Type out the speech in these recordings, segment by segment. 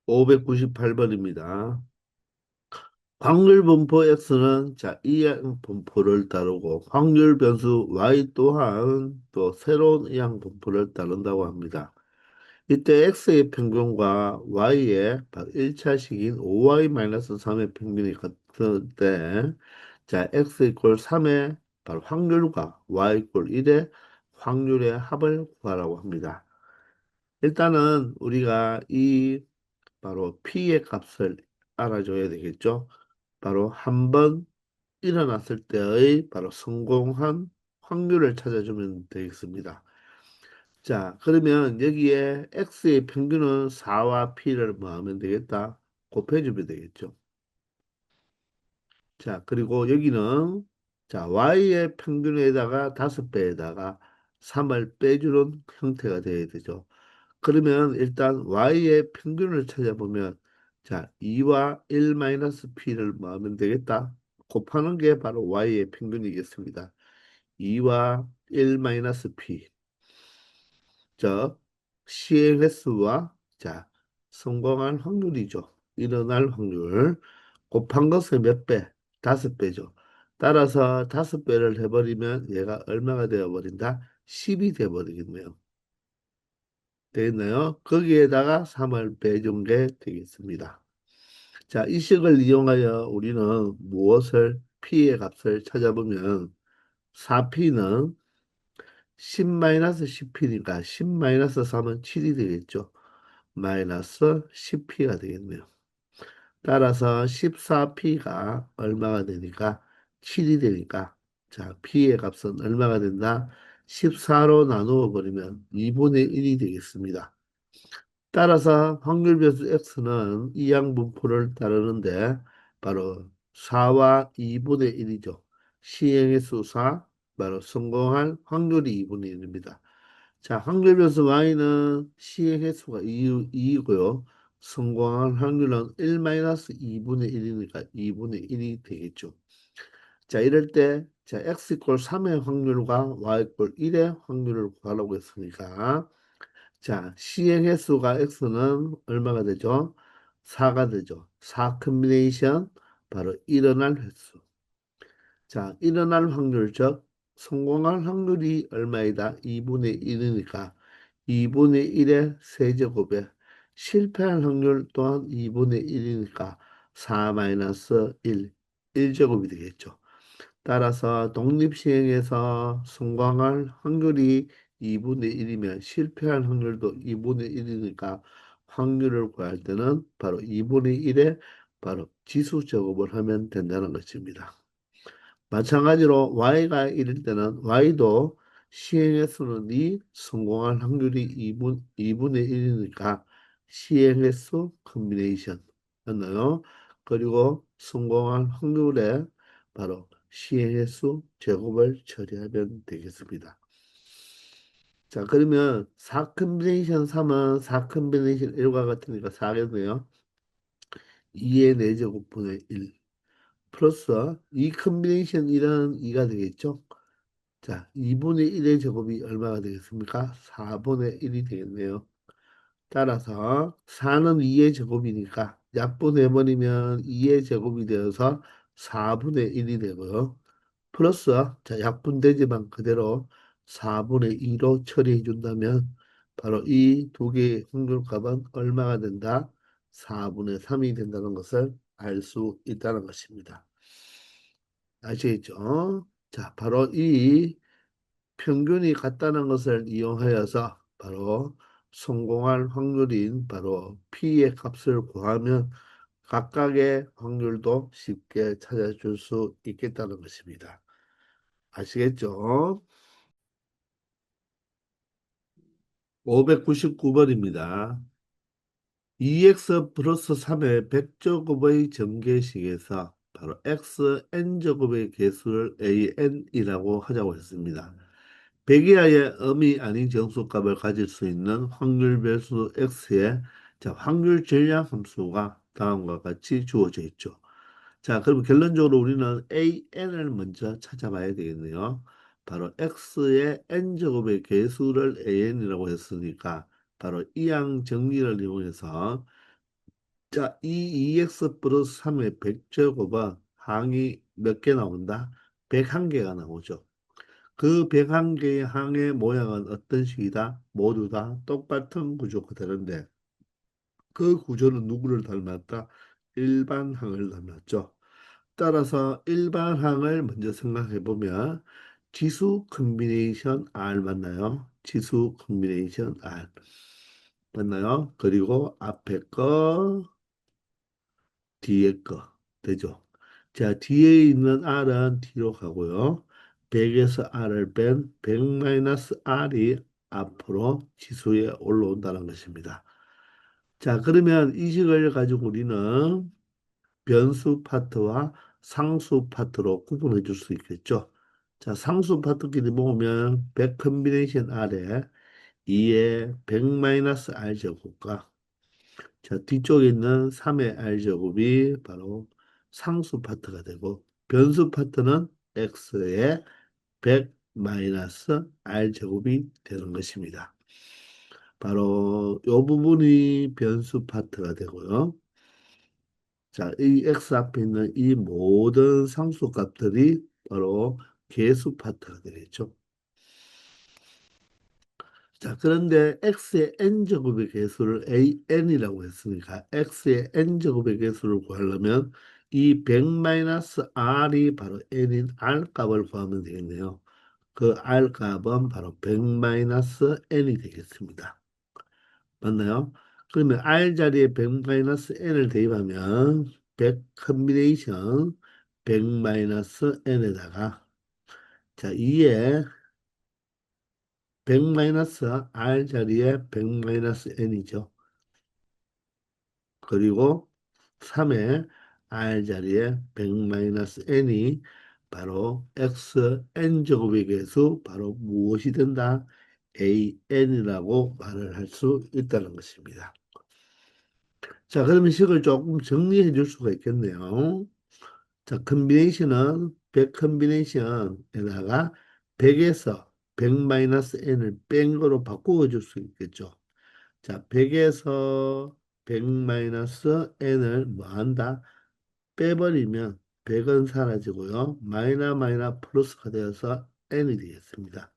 598번입니다. 확률 분포 X는 이항 분포를 따르고 확률 변수 Y 또한 또 새로운 이항 분포를 따른다고 합니다. 이때 X의 평균과 Y의 1차식인 5Y-3의 평균이 같을 때 X 이퀄 3의 바로 확률과 Y 이퀄 1의 확률의 합을 구하라고 합니다. 일단은 우리가 이 바로 P의 값을 알아줘야 되겠죠. 바로 한 번 일어났을 때의 바로 성공한 확률을 찾아주면 되겠습니다. 자, 그러면 여기에 X의 평균은 4와 P를 뭐 하면 되겠다? 곱해주면 되겠죠. 자, 그리고 여기는 Y의 평균에다가 5배에다가 3을 빼주는 형태가 되어야 되죠. 그러면 일단 y의 평균을 찾아보면 2와 1-p를 뭐 하면 되겠다? 곱하는 게 바로 y의 평균이겠습니다. 2와 1-p 즉 시행 횟수와 성공할 확률이죠. 일어날 확률 곱한 것은 몇 배? 5배죠. 따라서 5배를 해버리면 얘가 얼마가 되어버린다? 10이 되어버리겠네요. 되겠나요? 거기에다가 3을 빼준 게 되겠습니다. 자, 이 식을 이용하여 우리는 무엇을 P의 값을 찾아보면 4P는 10-10P니까 10-3은 7이 되겠죠. 마이너스 10P가 되겠네요. 따라서 14P가 얼마가 되니까 7이 되니까 P의 값은 얼마가 된다? 14로 나누어 버리면 2분의 1이 되겠습니다. 따라서 확률 변수 x는 이항분포를 따르는데 바로 4와 2분의 1이죠. 시행의 수 4, 바로 성공할 확률이 2분의 1입니다. 자, 확률 변수 y는 시행의 수가 2이고요. 성공할 확률은 1-2분의 1이니까 2분의 1이 되겠죠. 자, 이럴 때 x 이퀄 3의 확률과 y 이퀄 1의 확률을 구하라고 했으니까 시행 횟수가 x는 얼마가 되죠? 4가 되죠. 4 컨비네이션 바로 일어날 횟수. 자, 일어날 확률 즉 성공할 확률이 얼마이다? 2분의 1이니까 2분의 1의 세제곱에 실패할 확률 또한 2분의 1이니까 4-1, 1제곱이 되겠죠. 따라서 독립시행에서 성공할 확률이 2분의 1이면 실패할 확률도 2분의 1이니까 확률을 구할 때는 바로 2분의 1에 바로 지수 제곱을 하면 된다는 것입니다. 마찬가지로 y가 1일 때는 y도 시행횟수는 2, 성공할 확률이 2분의 1이니까 시행횟수 컨비네이션 였나요? 그리고 성공할 확률에 바로 시행횟수 제곱을 처리하면 되겠습니다. 자, 그러면 4 컨비네이션 3은 4 컨비네이션 1과 같으니까 4겠네요. 2의 4제곱분의 1 플러스 2 컨비네이션 1은 2가 되겠죠. 자, 2분의 1의 제곱이 얼마가 되겠습니까? 4분의 1이 되겠네요. 따라서 4는 2의 제곱이니까 약분해버리면 2의 제곱이 되어서 4분의 1이 되고요. 플러스 약분되지만 그대로 4분의 2로 처리해 준다면 바로 이 두 개의 확률값은 얼마가 된다? 4분의 3이 된다는 것을 알 수 있다는 것입니다. 아시겠죠? 자, 바로 이 평균이 같다는 것을 이용하여서 바로 성공할 확률인 바로 P의 값을 구하면 각각의 확률도 쉽게 찾아줄 수 있겠다는 것입니다. 아시겠죠? 599번입니다. 2x 플러스 3의 100제곱의 전개식에서 바로 xn제곱의 개수를 an이라고 하자고 했습니다. 백이하의 음이 아닌 정수값을 가질 수 있는 확률 배수 x의 확률 전량 함수가 다음과 같이 주어져 있죠. 자, 그럼 결론적으로 우리는 an을 먼저 찾아봐야 되겠네요. 바로 x의 n제곱의 개수를 an이라고 했으니까 바로 이항 정리를 이용해서 자, 이 2x 플러스 3의 100제곱은 항이 몇 개 나온다? 101개가 나오죠. 그 101개의 항의 모양은 어떤 식이다? 모두 다 똑같은 구조가 되는데 그 구조는 누구를 닮았다? 일반항을 닮았죠. 따라서 일반항을 먼저 생각해 보면 지수 컨비네이션 R 맞나요? 지수 컨비네이션 R 맞나요? 그리고 앞에 거 뒤에 거 되죠. 자, 뒤에 있는 R은 뒤로 가고요. 100에서 R을 뺀 100-R이 앞으로 지수에 올라온다는 것입니다. 자, 그러면 이 식을 가지고 우리는 변수 파트와 상수 파트로 구분해 줄 수 있겠죠. 자, 상수 파트끼리 모으면 100 컨비네이션 R에 2에 100-R 제곱과 자, 뒤쪽에 있는 3의 R 제곱이 바로 상수 파트가 되고 변수 파트는 X에 100 R 제곱이 되는 것입니다. 바로 이 부분이 변수 파트가 되고요. 자, 이 X 앞에 있는 이 모든 상수 값들이 바로 계수 파트가 되겠죠. 자, 그런데 x의 n제곱의 개수를 an이라고 했으니까 x의 n제곱의 개수를 구하려면 이 100-r이 바로 n인 r 값을 구하면 되겠네요. 그 r 값은 바로 100-n이 되겠습니다. 맞나요? 그러면 r 자리에 100-n을 대입하면 100 컨비네이션 100-n에다가 자, 2에 100-r 자리에 100-n이죠. 그리고 3의 r 자리에 100-n이 바로 x n제곱의 개수 바로 무엇이 된다? an이라고 말을 할 수 있다는 것입니다. 자, 그러면 식을 조금 정리해 줄 수가 있겠네요. 자, 컨비네이션은 100 컨비네이션에다가 100에서 100-n을 뺀 거로 바꾸어 줄 수 있겠죠. 자, 100에서 100-n을 뭐 한다? 빼버리면 100은 사라지고요. 마이너 플러스가 되어서 n이 되겠습니다.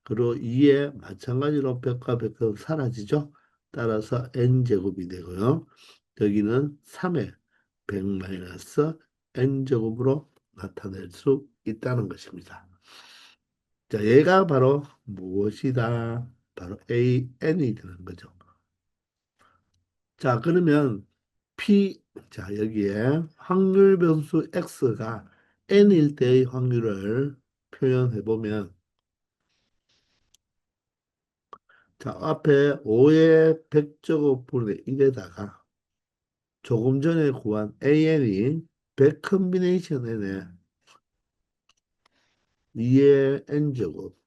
그리고 2에 마찬가지로 100과 100은 사라지죠. 따라서 n제곱이 되고요. 여기는 3에 100-n제곱으로 나타낼 수 있다는 것입니다. 자, 얘가 바로 무엇이다? 바로 an이 되는 거죠. 자, 그러면 P, 자, 여기에 확률 변수 X가 N일 때의 확률을 표현해 보면, 자, 앞에 5의 100제곱분의 1에다가 조금 전에 구한 AN이 100 컨비네이션 N에 2의 N제곱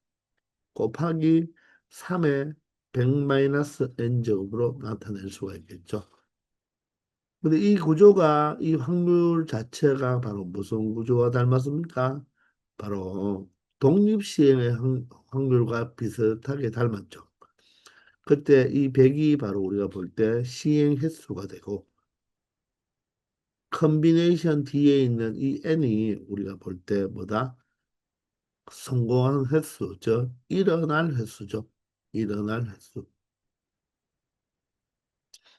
곱하기 3의 100-N제곱으로 나타낼 수가 있겠죠. 근데 이 구조가, 이 확률 자체가 바로 무슨 구조와 닮았습니까? 바로 독립시행의 확률과 비슷하게 닮았죠. 그때 이 100이 바로 우리가 볼 때 시행 횟수가 되고, 컨비네이션 뒤에 있는 이 n이 우리가 볼 때 뭐다? 성공한 횟수, 즉, 일어날 횟수죠. 일어날 횟수.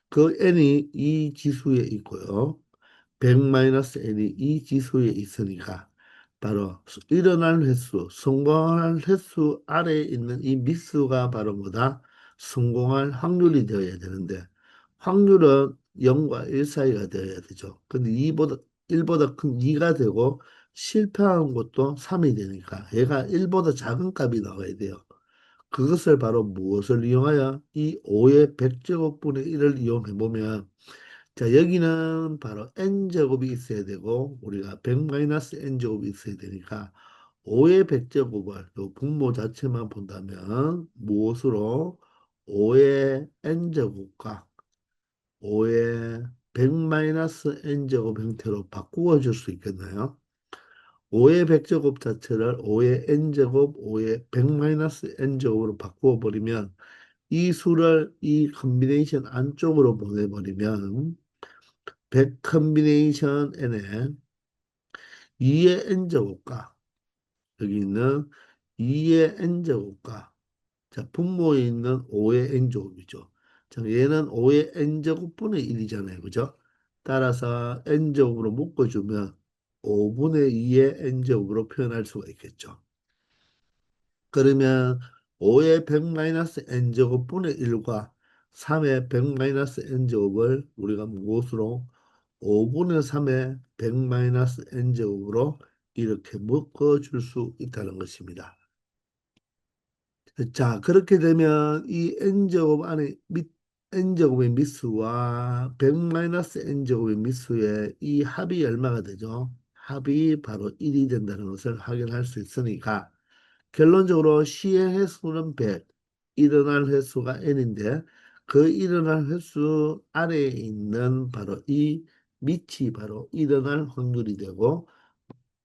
그 n이 이 지수에 있고요. 100-n이 이 지수에 있으니까 바로 일어날 횟수, 성공할 횟수 아래에 있는 이 미수가 바로 뭐다? 성공할 확률이 되어야 되는데 확률은 0과 1 사이가 되어야 되죠. 근데 1보다 큰 2가 되고 실패한 것도 3이 되니까 얘가 1보다 작은 값이 나와야 돼요. 그것을 바로 무엇을 이용하여 이 5의 100제곱분의 1을 이용해 보면 자, 여기는 바로 n제곱이 있어야 되고 우리가 100-n제곱이 있어야 되니까 5의 100제곱을 요 분모 자체만 본다면 무엇으로 5의 n제곱과 5의 100-n제곱 형태로 바꾸어 줄 수 있겠나요? 5의 100제곱 자체를 5의 n제곱, 5의 100-n제곱으로 바꾸어 버리면 이 수를 이 컨비네이션 안쪽으로 보내버리면 100 컨비네이션 n에 2의 n제곱과 여기 있는 2의 n제곱과 자, 분모에 있는 5의 n제곱이죠. 자, 얘는 5의 n제곱분의 1이잖아요. 그죠? 따라서 n제곱으로 묶어주면 5분의 2의 n제곱으로 표현할 수가 있겠죠. 그러면 5의 100-n제곱분의 1과 3의 100-n제곱을 우리가 무엇으로 5분의 3의 100-n제곱으로 이렇게 묶어줄 수 있다는 것입니다. 자, 그렇게 되면 이 n제곱 안에 n제곱의 미수와 100-n제곱의 미수의 이 합이 얼마가 되죠? 합이 바로 1이 된다는 것을 확인할 수 있으니까 결론적으로 시행 횟수는 100, 일어날 횟수가 n인데 그 일어날 횟수 아래에 있는 바로 이 밑이 바로 일어날 확률이 되고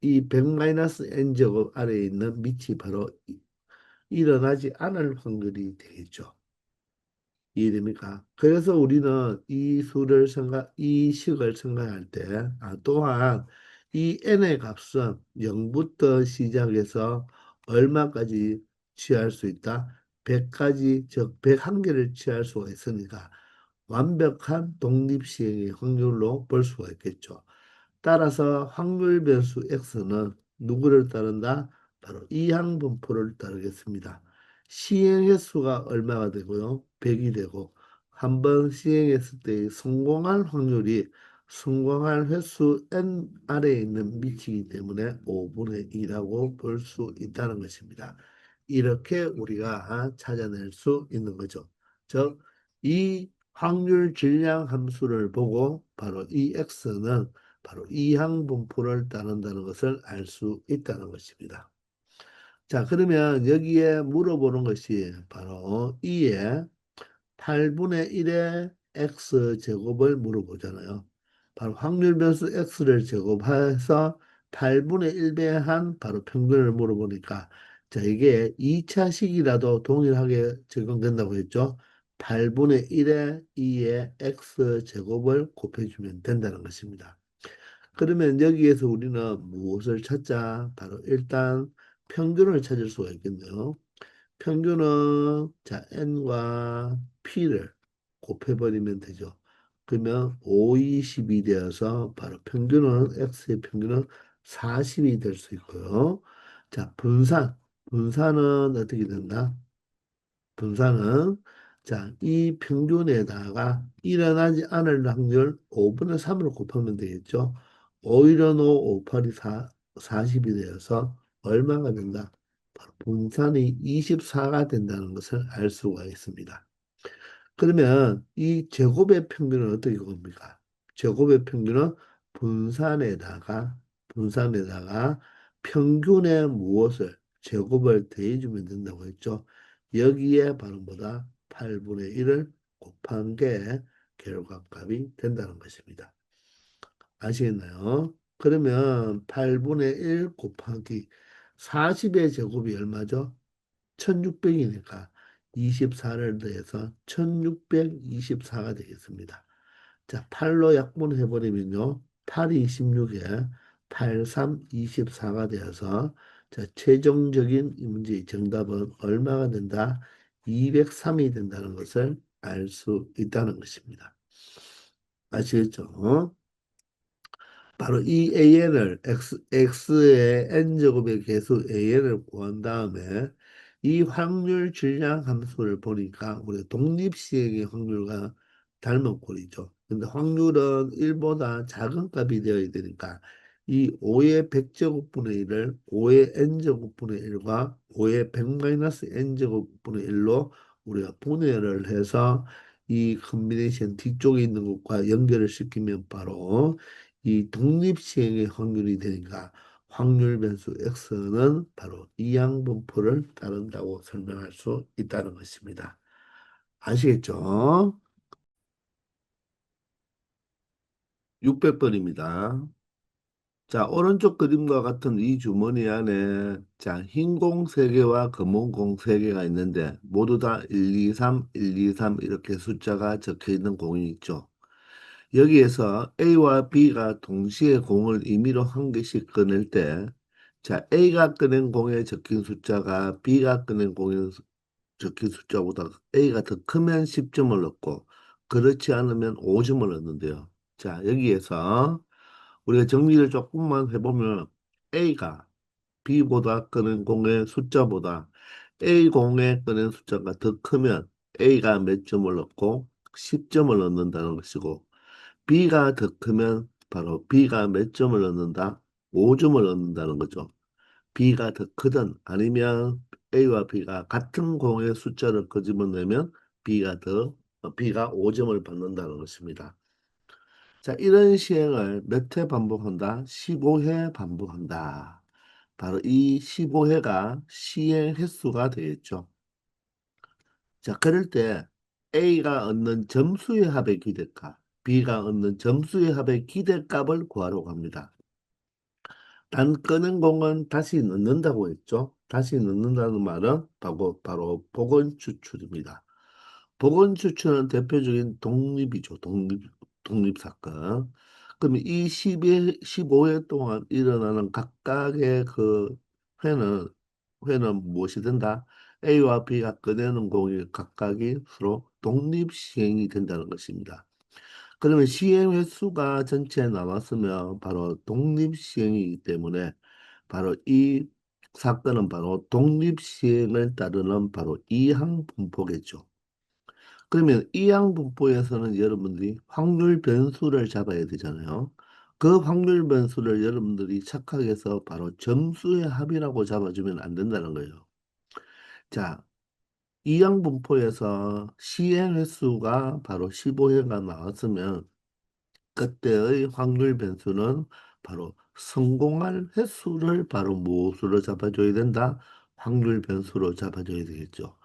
이 100-n제곱 아래에 있는 밑이 바로 일어나지 않을 확률이 되겠죠. 이해됩니까? 그래서 우리는 이 수를 이 식을 생각할 때, 또한 이 n의 값은 0부터 시작해서 얼마까지 취할 수 있다? 100까지, 즉 101개를 취할 수가 있으니까 완벽한 독립시행의 확률로 볼 수가 있겠죠. 따라서 확률 변수 x는 누구를 따른다? 바로 이항분포를 따르겠습니다. 시행 횟수가 얼마가 되고요? 100이 되고 한 번 시행했을 때 성공할 확률이 성공할 횟수 n 아래에 있는 밑이기 때문에 5분의 2라고 볼 수 있다는 것입니다. 이렇게 우리가 찾아낼 수 있는 거죠. 즉, 이 확률 질량 함수를 보고 바로 이 x는 바로 이항분포를 따른다는 것을 알 수 있다는 것입니다. 자, 그러면 여기에 물어보는 것이 바로 2의 8분의 1의 x제곱을 물어보잖아요. 바로 확률 변수 x를 제곱해서 8분의 1배한 바로 평균을 물어보니까 자, 이게 2차식이라도 동일하게 적용된다고 했죠. 8분의 1의 2의 x제곱을 곱해주면 된다는 것입니다. 그러면 여기에서 우리는 무엇을 찾자? 바로 일단 평균을 찾을 수가 있겠네요. 평균은 자 n과 p를 곱해버리면 되죠. 그러면 5, 20이 되어서 바로 평균은 x의 평균은 40이 될 수 있고요. 자 분산은 어떻게 된다? 분산은 자, 이 평균에다가 일어나지 않을 확률 5분의 3을 곱하면 되겠죠. 5 1은 5, 5, 8이 40이 되어서 얼마가 된다? 바로 분산이 24가 된다는 것을 알 수가 있습니다. 그러면 이 제곱의 평균은 어떻게 봅니까? 제곱의 평균은 분산에다가 평균의 무엇을 제곱을 더해주면 된다고 했죠. 여기에 바로 뭐다? 8분의 1을 곱한 게 결과값이 된다는 것입니다. 아시겠나요? 그러면 8분의 1 곱하기 40의 제곱이 얼마죠? 1600이니까 24를 더해서 1624가 되겠습니다. 자, 8로 약분해버리면요. 8이 16에 8, 3, 24가 되어서 자, 최종적인 이 문제의 정답은 얼마가 된다? 203이 된다는 것을 알 수 있다는 것입니다. 아시겠죠? 바로 이 an을 x의 n제곱의 개수 an을 구한 다음에 이 확률 질량 함수를 보니까 우리 독립시행의 확률과 닮은 꼴이죠. 근데 확률은 1보다 작은 값이 되어야 되니까 이 5의 100제곱분의 1을 5의 n제곱분의 1과 5의 100-n제곱분의 1로 우리가 분해를 해서 이 컨비네이션 뒤쪽에 있는 것과 연결을 시키면 바로 이 독립시행의 확률이 되니까 확률 변수 x는 바로 이항분포를 따른다고 설명할 수 있다는 것입니다. 아시겠죠? 600번입니다. 자, 오른쪽 그림과 같은 이 주머니 안에 자, 흰 공 3개와 검은 공 3개가 있는데 모두 다 1, 2, 3, 1, 2, 3 이렇게 숫자가 적혀 있는 공이 있죠. 여기에서 A와 B가 동시에 공을 임의로 한 개씩 꺼낼 때, 자, A가 꺼낸 공에 적힌 숫자가 B가 꺼낸 공에 적힌 숫자보다 A가 더 크면 10점을 얻고, 그렇지 않으면 5점을 얻는데요. 자, 여기에서 우리가 정리를 조금만 해보면 A가 B보다 끄는 공의 숫자보다 A 공에 끄는 숫자가 더 크면 A가 몇 점을 얻고 10점을 얻는다는 것이고 B가 더 크면 바로 B가 몇 점을 얻는다? 5점을 얻는다는 거죠. B가 더 크든 아니면 A와 B가 같은 공의 숫자를 끄집어내면 B가 5점을 받는다는 것입니다. 자, 이런 시행을 몇 회 반복한다? 15회 반복한다. 바로 이 15회가 시행 횟수가 되겠죠. 자, 그럴 때 A가 얻는 점수의 합의 기대값, B가 얻는 점수의 합의 기대값을 구하려고 합니다. 단 끄는 공은 다시 넣는다고 했죠. 다시 넣는다는 말은 바로 복원 추출입니다. 복원 추출은 대표적인 독립이죠. 독립 사건. 그럼 이 15회 동안 일어나는 각각의 그 회는, 회는 무엇이 된다? A와 B가 꺼내는 공이 각각이 서로 독립 시행이 된다는 것입니다. 그러면 시행 횟수가 전체에 나왔으면 바로 독립 시행이기 때문에 바로 이 사건은 바로 독립 시행을 따르는 바로 이항 분포겠죠. 그러면 이항 분포에서는 여러분들이 확률 변수를 잡아야 되잖아요. 그 확률 변수를 여러분들이 착각해서 바로 점수의 합이라고 잡아주면 안 된다는 거예요. 자, 이항 분포에서 시행 횟수가 바로 15회가 나왔으면 그때의 확률 변수는 바로 성공할 횟수를 바로 무엇으로 잡아줘야 된다? 확률 변수로 잡아줘야 되겠죠.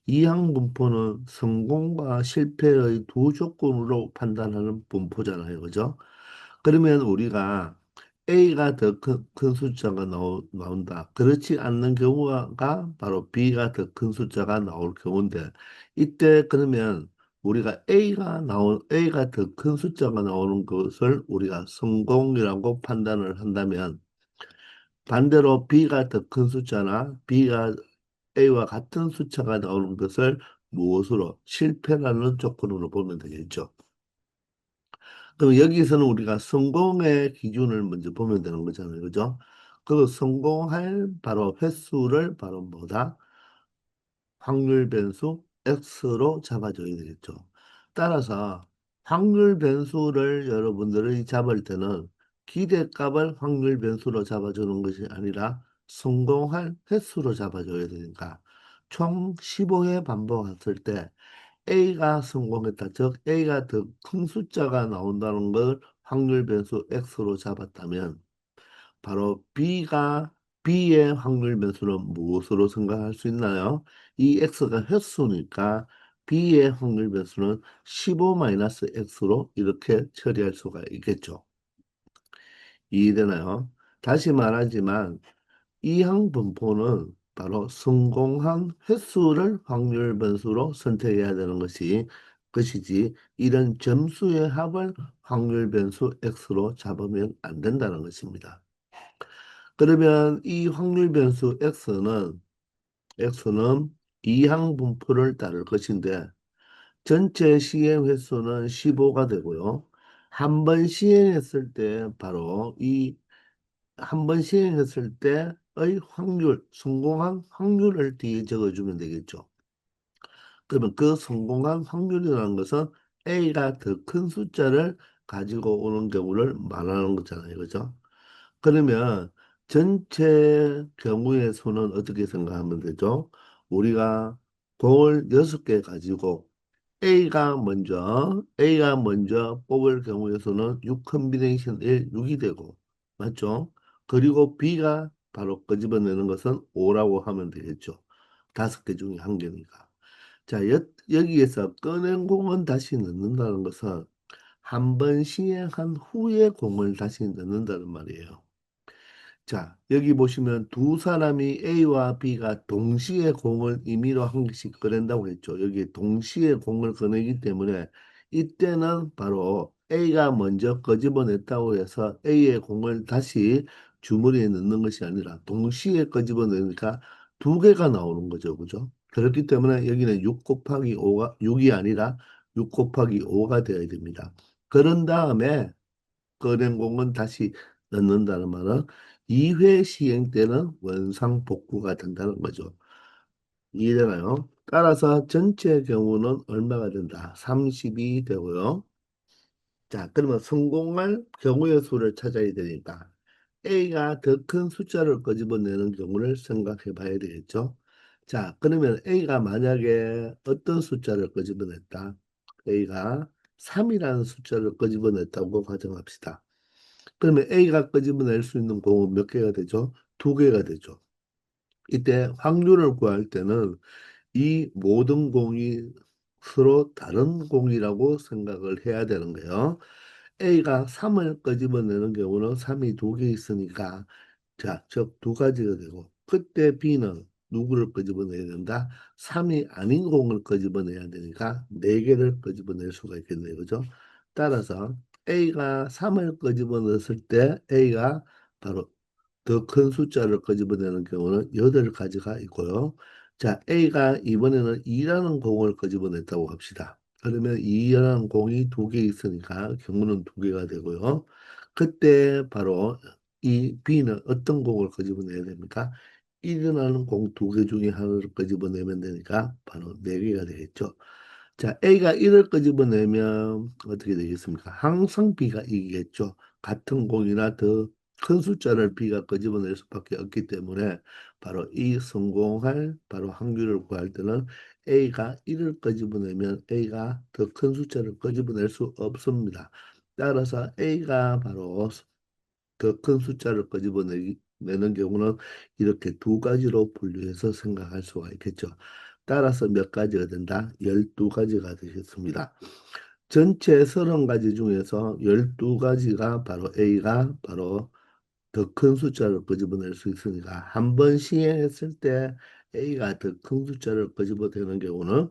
이항 분포는 성공과 실패의 두 조건으로 판단하는 분포잖아요. 그죠? 그러면 우리가 A가 더 큰 숫자가 나온다. 그렇지 않는 경우가 바로 B가 더 큰 숫자가 나올 경우인데, 이때 그러면 우리가 A가 더 큰 숫자가 나오는 것을 우리가 성공이라고 판단을 한다면, 반대로 B가 더 큰 숫자나 B가 A와 같은 숫자가 나오는 것을 무엇으로? 실패라는 조건으로 보면 되겠죠. 그럼 여기서는 우리가 성공의 기준을 먼저 보면 되는 거잖아요. 그죠? 그 성공할 바로 횟수를 바로 뭐다? 확률 변수 X로 잡아줘야 되겠죠. 따라서 확률 변수를 여러분들이 잡을 때는 기대값을 확률 변수로 잡아주는 것이 아니라 성공할 횟수로 잡아줘야 되니까 총 15회 반복했을 때 A가 성공했다. 즉 A가 더 큰 숫자가 나온다는 걸 확률 변수 X로 잡았다면 바로 B의 확률 변수는 무엇으로 생각할 수 있나요? 이 X가 횟수니까 B의 확률 변수는 15-X로 이렇게 처리할 수가 있겠죠. 이해되나요? 다시 말하지만 이항 분포는 바로 성공한 횟수를 확률 변수로 선택해야 되는 것이지 이런 점수의 합을 확률 변수 X로 잡으면 안 된다는 것입니다. 그러면 이 확률 변수 X는 이항 분포를 따를 것인데 전체 시행 횟수는 15가 되고요. 한 번 시행했을 때 바로 이 한 번 시행했을 때의 확률, 성공한 확률을 뒤에 적어주면 되겠죠. 그러면 그 성공한 확률이라는 것은 A가 더 큰 숫자를 가지고 오는 경우를 말하는 거잖아요. 그죠? 그러면 전체 경우의 수는 어떻게 생각하면 되죠? 우리가 공을 6개 가지고 A가 먼저 뽑을 경우의 수는 6 컨비네이션 1, 6이 되고 맞죠? 그리고 B가 바로 끄집어내는 것은 5라고 하면 되겠죠. 5개 중에 한 개니까. 자, 여기에서 꺼낸 공은 다시 넣는다는 것은 한 번 시행한 후에 공을 다시 넣는다는 말이에요. 자, 여기 보시면 두 사람이 A와 B가 동시에 공을 임의로 한 개씩 꺼낸다고 했죠. 여기 동시에 공을 꺼내기 때문에 이때는 바로 A가 먼저 끄집어냈다고 해서 A의 공을 다시 주머니에 넣는 것이 아니라 동시에 끄집어내니까 두 개가 나오는 거죠. 그죠? 그렇기 때문에 여기는 6 곱하기 5가 6이 아니라 6 곱하기 5가 되어야 됩니다. 그런 다음에 꺼낸 공은 다시 넣는다는 말은 2회 시행 때는 원상복구가 된다는 거죠. 이해되나요? 따라서 전체 경우는 얼마가 된다? 30이 되고요. 자, 그러면 성공할 경우의 수를 찾아야 되니까 A가 더 큰 숫자를 끄집어내는 경우를 생각해 봐야 되겠죠. 자, 그러면 A가 만약에 어떤 숫자를 끄집어냈다? A가 3이라는 숫자를 끄집어냈다고 가정합시다. 그러면 A가 끄집어낼 수 있는 공은 몇 개가 되죠? 두 개가 되죠. 이때 확률을 구할 때는 이 모든 공이 서로 다른 공이라고 생각을 해야 되는 거예요. A가 3을 끄집어내는 경우는 3이 두 개 있으니까 자, 즉 두 가지가 되고 그때 B는 누구를 끄집어내야 된다? 3이 아닌 공을 끄집어내야 되니까 네 개를 끄집어낼 수가 있겠네요. 그죠? 따라서 A가 3을 끄집어냈을 때 A가 바로 더 큰 숫자를 끄집어내는 경우는 8가지가 있고요. 자, A가 이번에는 2라는 공을 끄집어냈다고 합시다. 그러면 2라는 공이 두 개 있으니까 경우는 두 개가 되고요. 그때 바로 이 B는 어떤 공을 끄집어내야 됩니까? 일어나는 공 두 개 중에 하나를 끄집어내면 되니까 바로 네 개가 되겠죠. 자, A가 1을 끄집어내면 어떻게 되겠습니까? 항상 B가 이기겠죠. 같은 공이나 더 큰 숫자를 B가 끄집어낼 수밖에 없기 때문에 바로 이 성공할 바로 확률을 구할 때는 A가 1을 끄집어내면 A가 더 큰 숫자를 끄집어낼 수 없습니다. 따라서 A가 바로 더 큰 숫자를 끄집어내는 경우는 이렇게 두 가지로 분류해서 생각할 수가 있겠죠. 따라서 몇 가지가 된다? 12가지가 되겠습니다. 전체 30가지 중에서 12가지가 바로 A가 바로 더 큰 숫자를 끄집어낼 수 있으니까 한 번 시행했을 때 A가 더 큰 숫자를 끄집어내는 경우는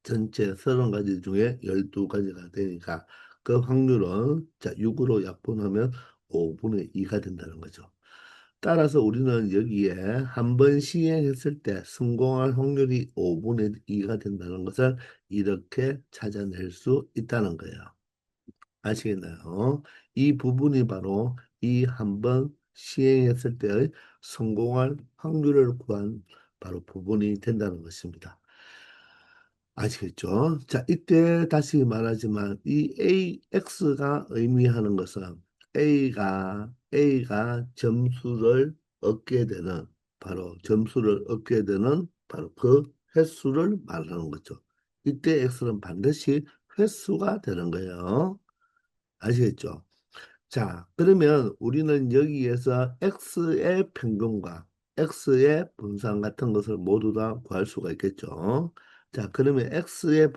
전체 30가지 중에 12가지가 되니까 그 확률은 자 6으로 약분하면 5분의 2가 된다는 거죠. 따라서 우리는 여기에 한 번 시행했을 때 성공할 확률이 5분의 2가 된다는 것을 이렇게 찾아낼 수 있다는 거예요. 아시겠나요? 이 부분이 바로 이 한 번 시행했을 때의 성공할 확률을 구한 바로 부분이 된다는 것입니다. 아시겠죠? 자, 이때 다시 말하지만 이 AX가 의미하는 것은 A가 점수를 얻게 되는 바로 그 횟수를 말하는 거죠. 이때 X는 반드시 횟수가 되는 거예요. 아시겠죠? 자, 그러면 우리는 여기에서 x의 평균과 x의 분산 같은 것을 모두 다 구할 수가 있겠죠. 자, 그러면 x의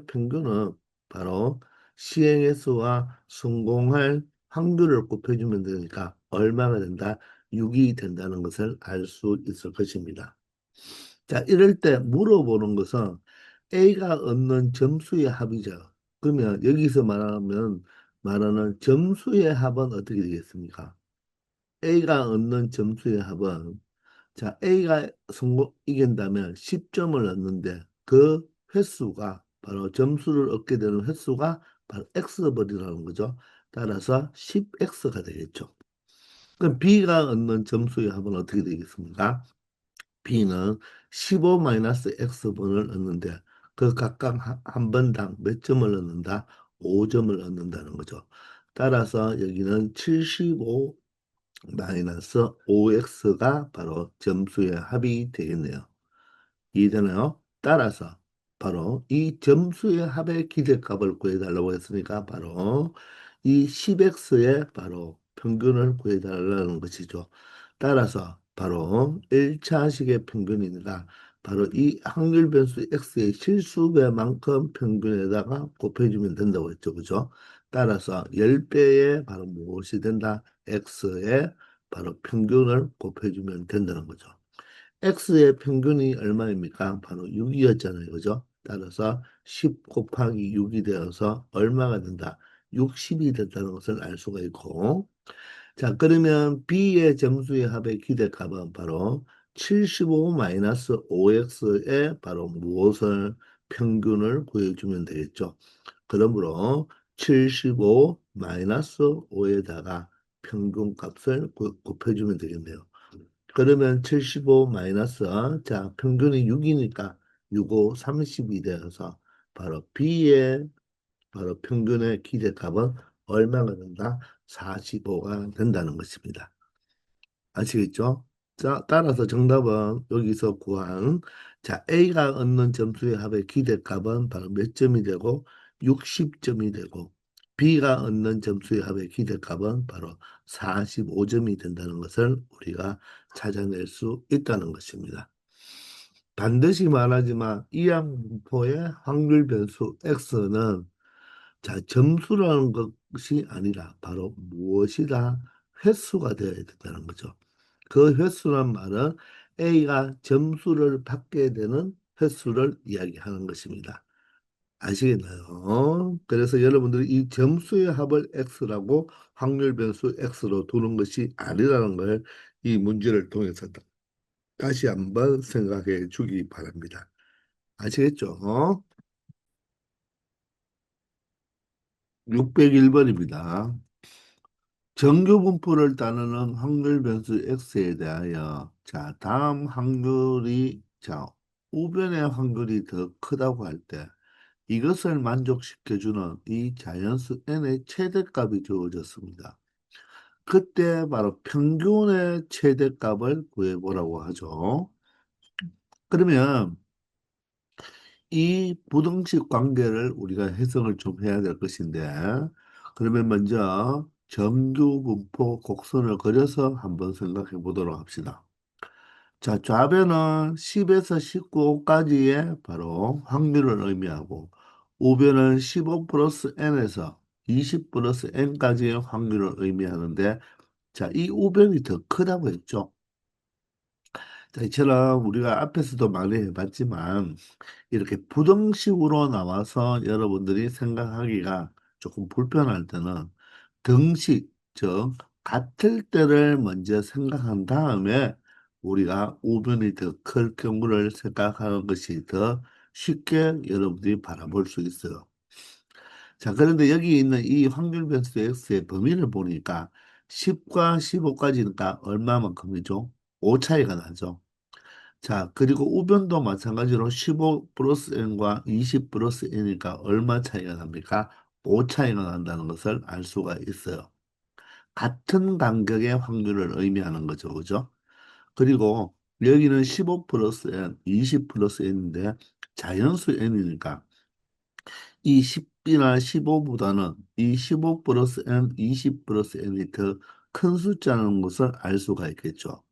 평균은 바로 시행의 수와 성공할 확률을 곱해주면 되니까 얼마가 된다? 6이 된다는 것을 알 수 있을 것입니다. 자, 이럴 때 물어보는 것은 A가 얻는 점수의 합이죠. 그러면 여기서 말하는 점수의 합은 어떻게 되겠습니까? A가 얻는 점수의 합은 자, A가 이긴다면 10점을 얻는데 그 횟수가 바로 점수를 얻게 되는 횟수가 바로 X번이라는 거죠. 따라서 10X가 되겠죠. 그럼 B가 얻는 점수의 합은 어떻게 되겠습니까? B는 15-X번을 얻는데 그 각각 한 번당 몇 점을 얻는다? 5점을 얻는다는 거죠. 따라서 여기는 75-5X가 바로 점수의 합이 되겠네요. 이해되나요? 따라서 바로 이 점수의 합의 기대값을 구해달라고 했으니까 바로 이 10x의 바로 평균을 구해달라는 것이죠. 따라서 바로 1차식의 평균이니까 바로 이 확률 변수 x의 실수배만큼 평균에다가 곱해주면 된다고 했죠. 그죠? 따라서 10배의 바로 무엇이 된다? x의 바로 평균을 곱해주면 된다는 거죠. X의 평균이 얼마입니까? 바로 6이었잖아요. 그죠? 따라서 10 곱하기 6이 되어서 얼마가 된다? 60이 된다는 것을 알 수가 있고, 자, 그러면 B의 정수의 합의 기대값은 바로 75 마이너스 5x의 바로 무엇을 평균을 구해주면 되겠죠. 그러므로 75 마이너스 5에다가 평균값을 곱해주면 되겠네요. 그러면 75 마이너스, 자, 평균이 6이니까 6, 5, 30이 되어서 바로 B의 바로 평균의 기대값은 얼마가 된다? 45가 된다는 것입니다. 아시겠죠? 자, 따라서 정답은 여기서 구한 자, A가 얻는 점수의 합의 기대값은 바로 몇 점이 되고 60점이 되고 B가 얻는 점수의 합의 기대값은 바로 45점이 된다는 것을 우리가 찾아낼 수 있다는 것입니다. 반드시 말하지만 이항 분포의 확률 변수 X는 자, 점수라는 것이 아니라 바로 무엇이다? 횟수가 되어야 된다는 거죠. 그 횟수란 말은 A가 점수를 받게 되는 횟수를 이야기하는 것입니다. 아시겠나요? 그래서 여러분들이 이 점수의 합을 X라고 확률 변수 X로 두는 것이 아니라는 걸 이 문제를 통해서 다시 한번 생각해 주기 바랍니다. 아시겠죠? 601번입니다. 정규 분포를 따르는 확률 변수 x에 대하여 자, 다음 확률이 자, 우변의 확률이 더 크다고 할 때 이것을 만족시켜주는 이 자연수 n의 최대값이 주어졌습니다. 그때 바로 평균의 최대값을 구해보라고 하죠. 그러면 이 부등식 관계를 우리가 해석을 좀 해야 될 것인데, 그러면 먼저 정규 분포 곡선을 그려서 한번 생각해 보도록 합시다. 자, 좌변은 10에서 19까지의 바로 확률을 의미하고, 우변은 15 플러스 n에서 20 플러스 n까지의 확률을 의미하는데, 자, 이 우변이 더 크다고 했죠. 자, 이처럼 우리가 앞에서도 많이 해봤지만, 이렇게 부등식으로 나와서 여러분들이 생각하기가 조금 불편할 때는 등식, 즉 같을 때를 먼저 생각한 다음에 우리가 우변이 더 클 경우를 생각하는 것이 더 쉽게 여러분들이 바라볼 수 있어요. 자, 그런데 여기 있는 이 확률 변수 x의 범위를 보니까 10과 15까지니까 얼마만큼이죠? 5 차이가 나죠. 자, 그리고 우변도 마찬가지로 15 플러스 n과 20 플러스 n이니까 얼마 차이가 납니까? 5 차이가 난다는 것을 알 수가 있어요. 같은 간격의 확률을 의미하는 거죠. 그죠? 그리고 여기는 15 플러스 n, 20 플러스 n인데 자연수 n이니까 이 10이나 15보다는 이 15 플러스 n, 20 플러스 n이 더 큰 숫자라는 것을 알 수가 있겠죠.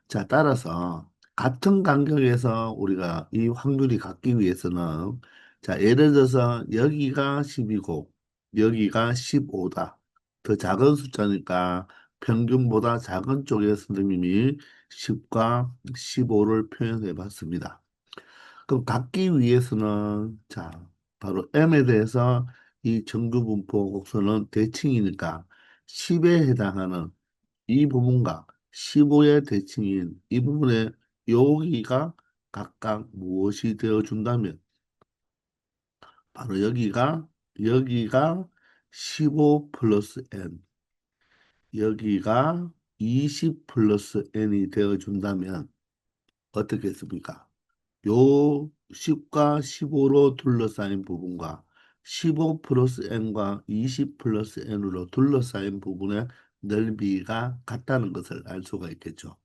자, 따라서 같은 간격에서 우리가 이 확률이 같기 위해서는 자, 예를 들어서 여기가 10이고 여기가 15다. 더 작은 숫자니까 평균보다 작은 쪽에 선생님이 10과 15를 표현해 봤습니다. 그럼 갖기 위해서는 자, 바로 m에 대해서 이 정규분포 곡선은 대칭이니까 10에 해당하는 이 부분과 15의 대칭인 이 부분에 여기가 각각 무엇이 되어 준다면 바로 여기가 15 플러스 n 여기가 20 플러스 n이 되어 준다면 어떻게 했습니까? 요 10과 15로 둘러싸인 부분과 15 플러스 n과 20 플러스 n으로 둘러싸인 부분의 넓이가 같다는 것을 알 수가 있겠죠.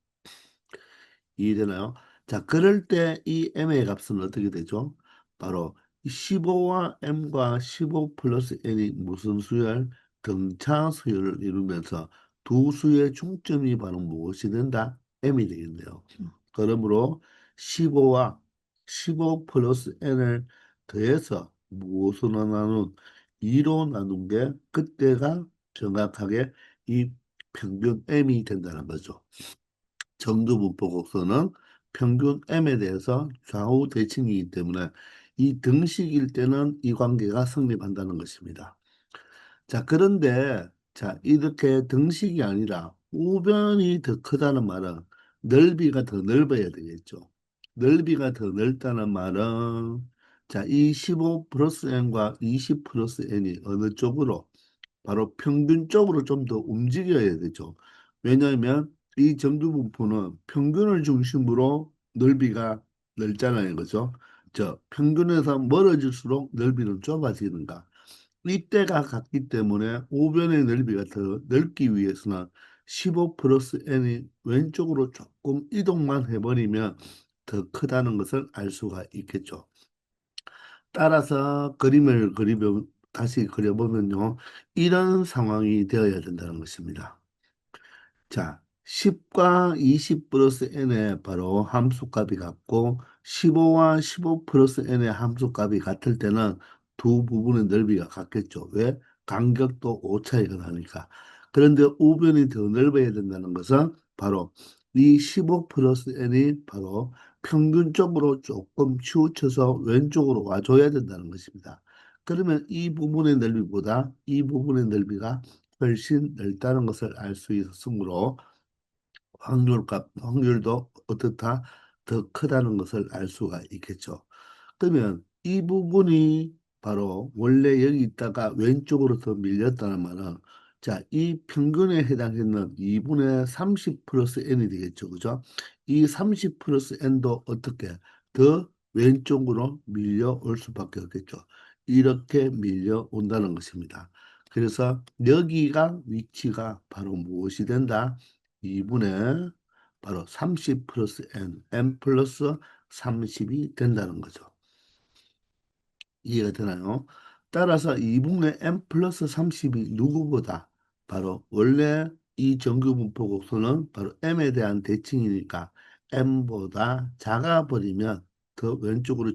이해되나요? 자, 그럴 때 이 m의 값은 어떻게 되죠? 바로 15와 m과 15 플러스 n이 무슨 수열? 등차 수열을 이루면서 두 수의 중점이 바로 무엇이 된다? m이 되겠네요. 그러므로 15와 15 플러스 n을 더해서 무엇으로 나눈 2로 나눈 게 그때가 정확하게 이 평균 m이 된다는 거죠. 정두분포 곡선은 평균 m에 대해서 좌우 대칭이기 때문에 이 등식일 때는 이 관계가 성립한다는 것입니다. 자, 그런데 자, 이렇게 등식이 아니라 우변이 더 크다는 말은 넓이가 더 넓어야 되겠죠. 넓이가 더 넓다는 말은 자, 이 15 플러스 n과 20 플러스 n이 어느 쪽으로 바로 평균 쪽으로 좀 더 움직여야 되죠. 왜냐하면 이 정규분포는 평균을 중심으로 넓이가 넓잖아요. 그죠? 저 평균에서 멀어질수록 넓이는 좁아지는가. 이때가 같기 때문에 우변의 넓이가 더 넓기 위해서는 15 플러스 n이 왼쪽으로 조금 이동만 해버리면 더 크다는 것을 알 수가 있겠죠. 따라서 그림을 다시 그려보면요. 이런 상황이 되어야 된다는 것입니다. 자, 10과 20 플러스 n의 바로 함수값이 같고 15와 15 플러스 n의 함수값이 같을 때는 두 부분의 넓이가 같겠죠. 왜? 간격도 5 차이가 나니까. 그런데 우변이 더 넓어야 된다는 것은 바로 이 15 플러스 n이 바로 평균적으로 조금 치우쳐서 왼쪽으로 와줘야 된다는 것입니다. 그러면 이 부분의 넓이보다 이 부분의 넓이가 훨씬 넓다는 것을 알 수 있으므로 확률도 어떻다 더 크다는 것을 알 수가 있겠죠. 그러면 이 부분이 바로 원래 여기 있다가 왼쪽으로 더 밀렸다는 말은 자, 이 평균에 해당했는 2분의 30 플러스 n이 되겠죠. 그죠? 이 30 플러스 n도 어떻게 더 왼쪽으로 밀려올 수밖에 없겠죠. 이렇게 밀려온다는 것입니다. 그래서 여기가 위치가 바로 무엇이 된다? 2분의 바로 30 플러스 n 플러스 30이 된다는 거죠. 이해가 되나요? 따라서 2분의 n 플러스 30이 누구보다 바로 원래 이 정규분포 곡선은 바로 m에 대한 대칭이니까 m보다 작아버리면 더 왼쪽으로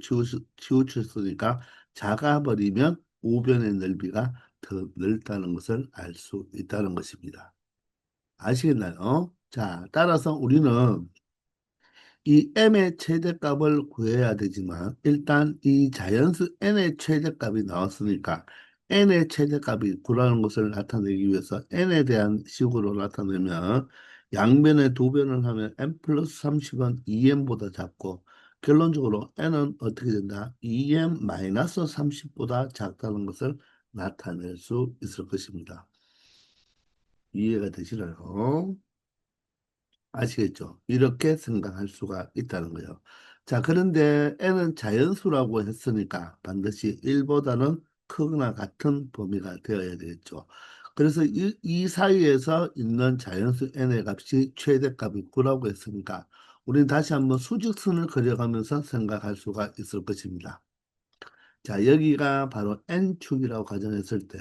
치우쳤으니까 작아버리면 우변의 넓이가 더 넓다는 것을 알 수 있다는 것입니다. 아시겠나요? 자, 따라서 우리는 이 m의 최대값을 구해야 되지만 일단 이 자연수 n의 최대값이 나왔으니까 n의 최대값이 9라는 것을 나타내기 위해서 n에 대한 식으로 나타내면 양변에 두 변을 하면 n 플러스 30은 2m보다 작고 결론적으로 n은 어떻게 된다? 2m 마이너스 30보다 작다는 것을 나타낼 수 있을 것입니다. 이해가 되시나요? 아시겠죠? 이렇게 생각할 수가 있다는 거예요. 자, 그런데 n은 자연수라고 했으니까 반드시 1보다는 크거나 같은 범위가 되어야 되겠죠. 그래서 이 사이에서 있는 자연수 n의 값이 최대값이 9라고 했으니까 우리는 다시 한번 수직선을 그려가면서 생각할 수가 있을 것입니다. 자, 여기가 바로 n축이라고 가정했을 때,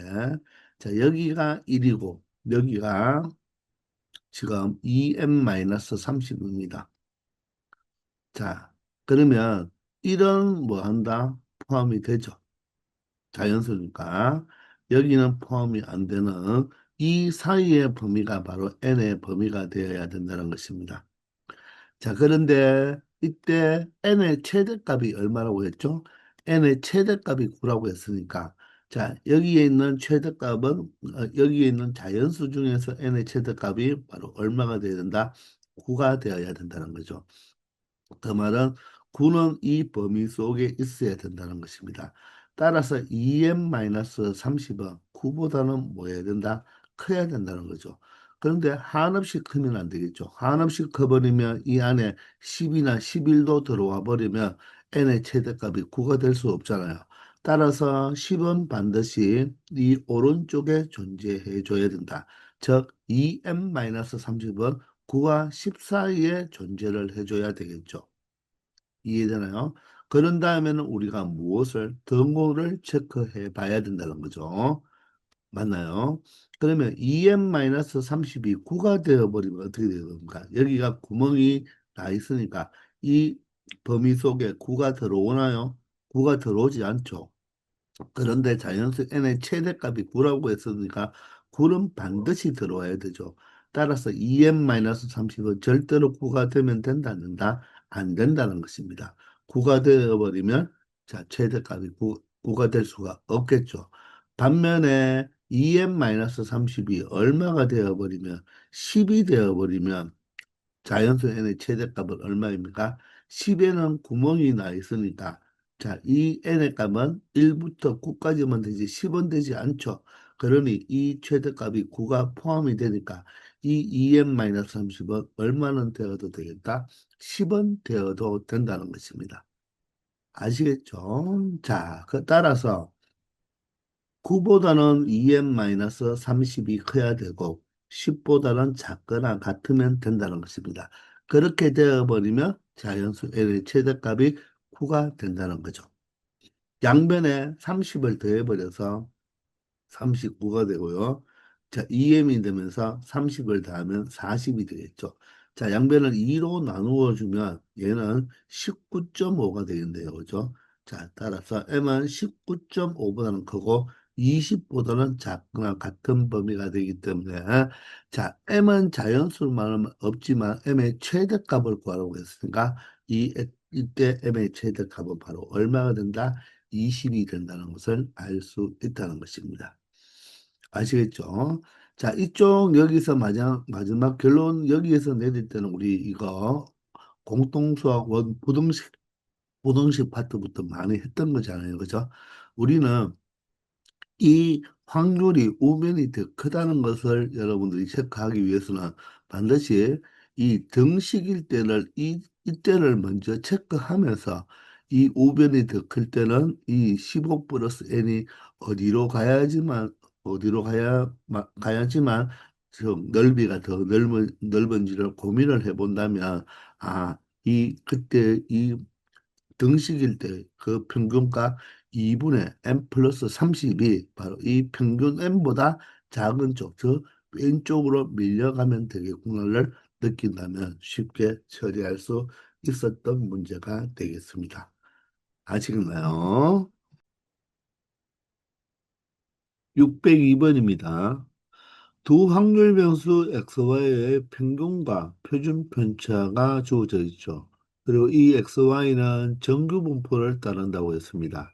자, 여기가 1이고 여기가 지금 2m-30입니다. 자, 그러면 이런 뭐 한다? 포함이 되죠. 자연수니까. 여기는 포함이 안 되는 이 사이의 범위가 바로 n의 범위가 되어야 된다는 것입니다. 자, 그런데 이때 n의 최대값이 얼마라고 했죠? n의 최대값이 9라고 했으니까 자, 여기에 있는 최대값은 여기에 있는 자연수 중에서 n의 최대값이 바로 얼마가 되어야 된다? 9가 되어야 된다는 거죠. 그 말은 9는 이 범위 속에 있어야 된다는 것입니다. 따라서 2m-30은 9보다는 뭐 해야 된다? 커야 된다는 거죠. 그런데 한없이 크면 안 되겠죠. 한없이 커버리면 이 안에 10이나 11도 들어와 버리면 n의 최대값이 9가 될 수 없잖아요. 따라서 10은 반드시 이 오른쪽에 존재해 줘야 된다. 즉 2m-30은 9와 10 사이에 존재를 해줘야 되겠죠. 이해되나요? 그런 다음에는 우리가 무엇을 등호를 체크해 봐야 된다는 거죠. 맞나요? 그러면 2m-30이 9가 되어버리면 어떻게 되는가? 여기가 구멍이 나 있으니까 이 범위 속에 9가 들어오나요? 9가 들어오지 않죠. 그런데 자연수 n의 최대값이 9라고 했으니까 9는 반드시 들어와야 되죠. 따라서 2m-30은 절대로 9가 되면 된다, 안 된다? 안 된다는 것입니다. 9가 되어버리면 자, 최대값이 9가 될 수가 없겠죠. 반면에 2n-30이 얼마가 되어버리면 10이 되어버리면 자연수 n의 최대값은 얼마입니까? 10에는 구멍이 나 있으니까 자, 이 n의 값은 1부터 9까지만 되지 10은 되지 않죠. 그러니 이 최대값이 9가 포함이 되니까 이 2n-30은 얼마는 되어도 되겠다? 10은 되어도 된다는 것입니다. 아시겠죠? 자, 그 따라서 9보다는 2n-30이 커야 되고 10보다는 작거나 같으면 된다는 것입니다. 그렇게 되어버리면 자연수 n의 최대값이 9가 된다는 거죠. 양변에 30을 더해버려서 39가 되고요. 자, 2m이 되면서 30을 더하면 40이 되겠죠. 자, 양변을 2로 나누어 주면 얘는 19.5가 되겠네요. 그죠? 자, 따라서 m은 19.5보다는 크고 20보다는 작거나 같은 범위가 되기 때문에 자, m은 자연수로 말하면 없지만 m의 최대값을 구하라고 했으니까 이때 m의 최대값은 바로 얼마가 된다? 20이 된다는 것을 알 수 있다는 것입니다. 아시겠죠? 자, 이쪽 여기서 마지막 결론 여기에서 내릴 때는 우리 이거 공통수학 원 부등식 파트부터 많이 했던 거잖아요. 그죠? 우리는 이 확률이 우변이 더 크다는 것을 여러분들이 체크하기 위해서는 반드시 이 등식일 때를 이때를 먼저 체크하면서 이 우변이 더 클 때는 이 15 플러스 n이 어디로 가야지만 가야지만 좀 넓이가 더 넓은지를 고민을 해본다면 이 그때 이 등식일 때 그 평균가 2분의 n 플러스 30이 바로 이 평균 n보다 작은 쪽, 즉 왼쪽으로 밀려가면 되겠구나를 느낀다면 쉽게 처리할 수 있었던 문제가 되겠습니다. 아시겠나요? 602번입니다. 두 확률 변수 xy의 평균과 표준 편차가 주어져 있죠. 그리고 이 xy는 정규 분포를 따른다고 했습니다.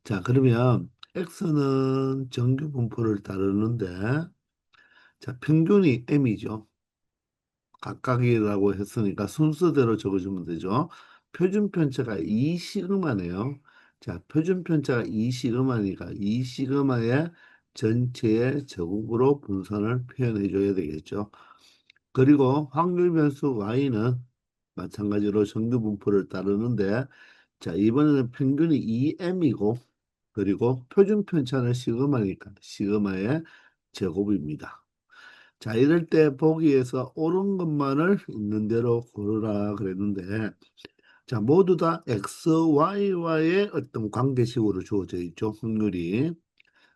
자, 그러면 x는 정규 분포를 따르는데 자, 평균이 m이죠. 각각이라고 했으니까 순서대로 적어주면 되죠. 표준 편차가 2 시그마네요. 자, 표준 편차가 2 시그마니까 2 시그마의 전체의 제곱으로 분산을 표현해 줘야 되겠죠. 그리고 확률 변수 y는 마찬가지로 정규 분포를 따르는데 자, 이번에는 평균이 2m이고 그리고 표준 편차는 시그마니까 시그마의 제곱입니다. 자, 이럴 때 보기에서 옳은 것만을 있는 대로 고르라 그랬는데 자, 모두 다 x, y와의 어떤 관계식으로 주어져 있죠. 확률이.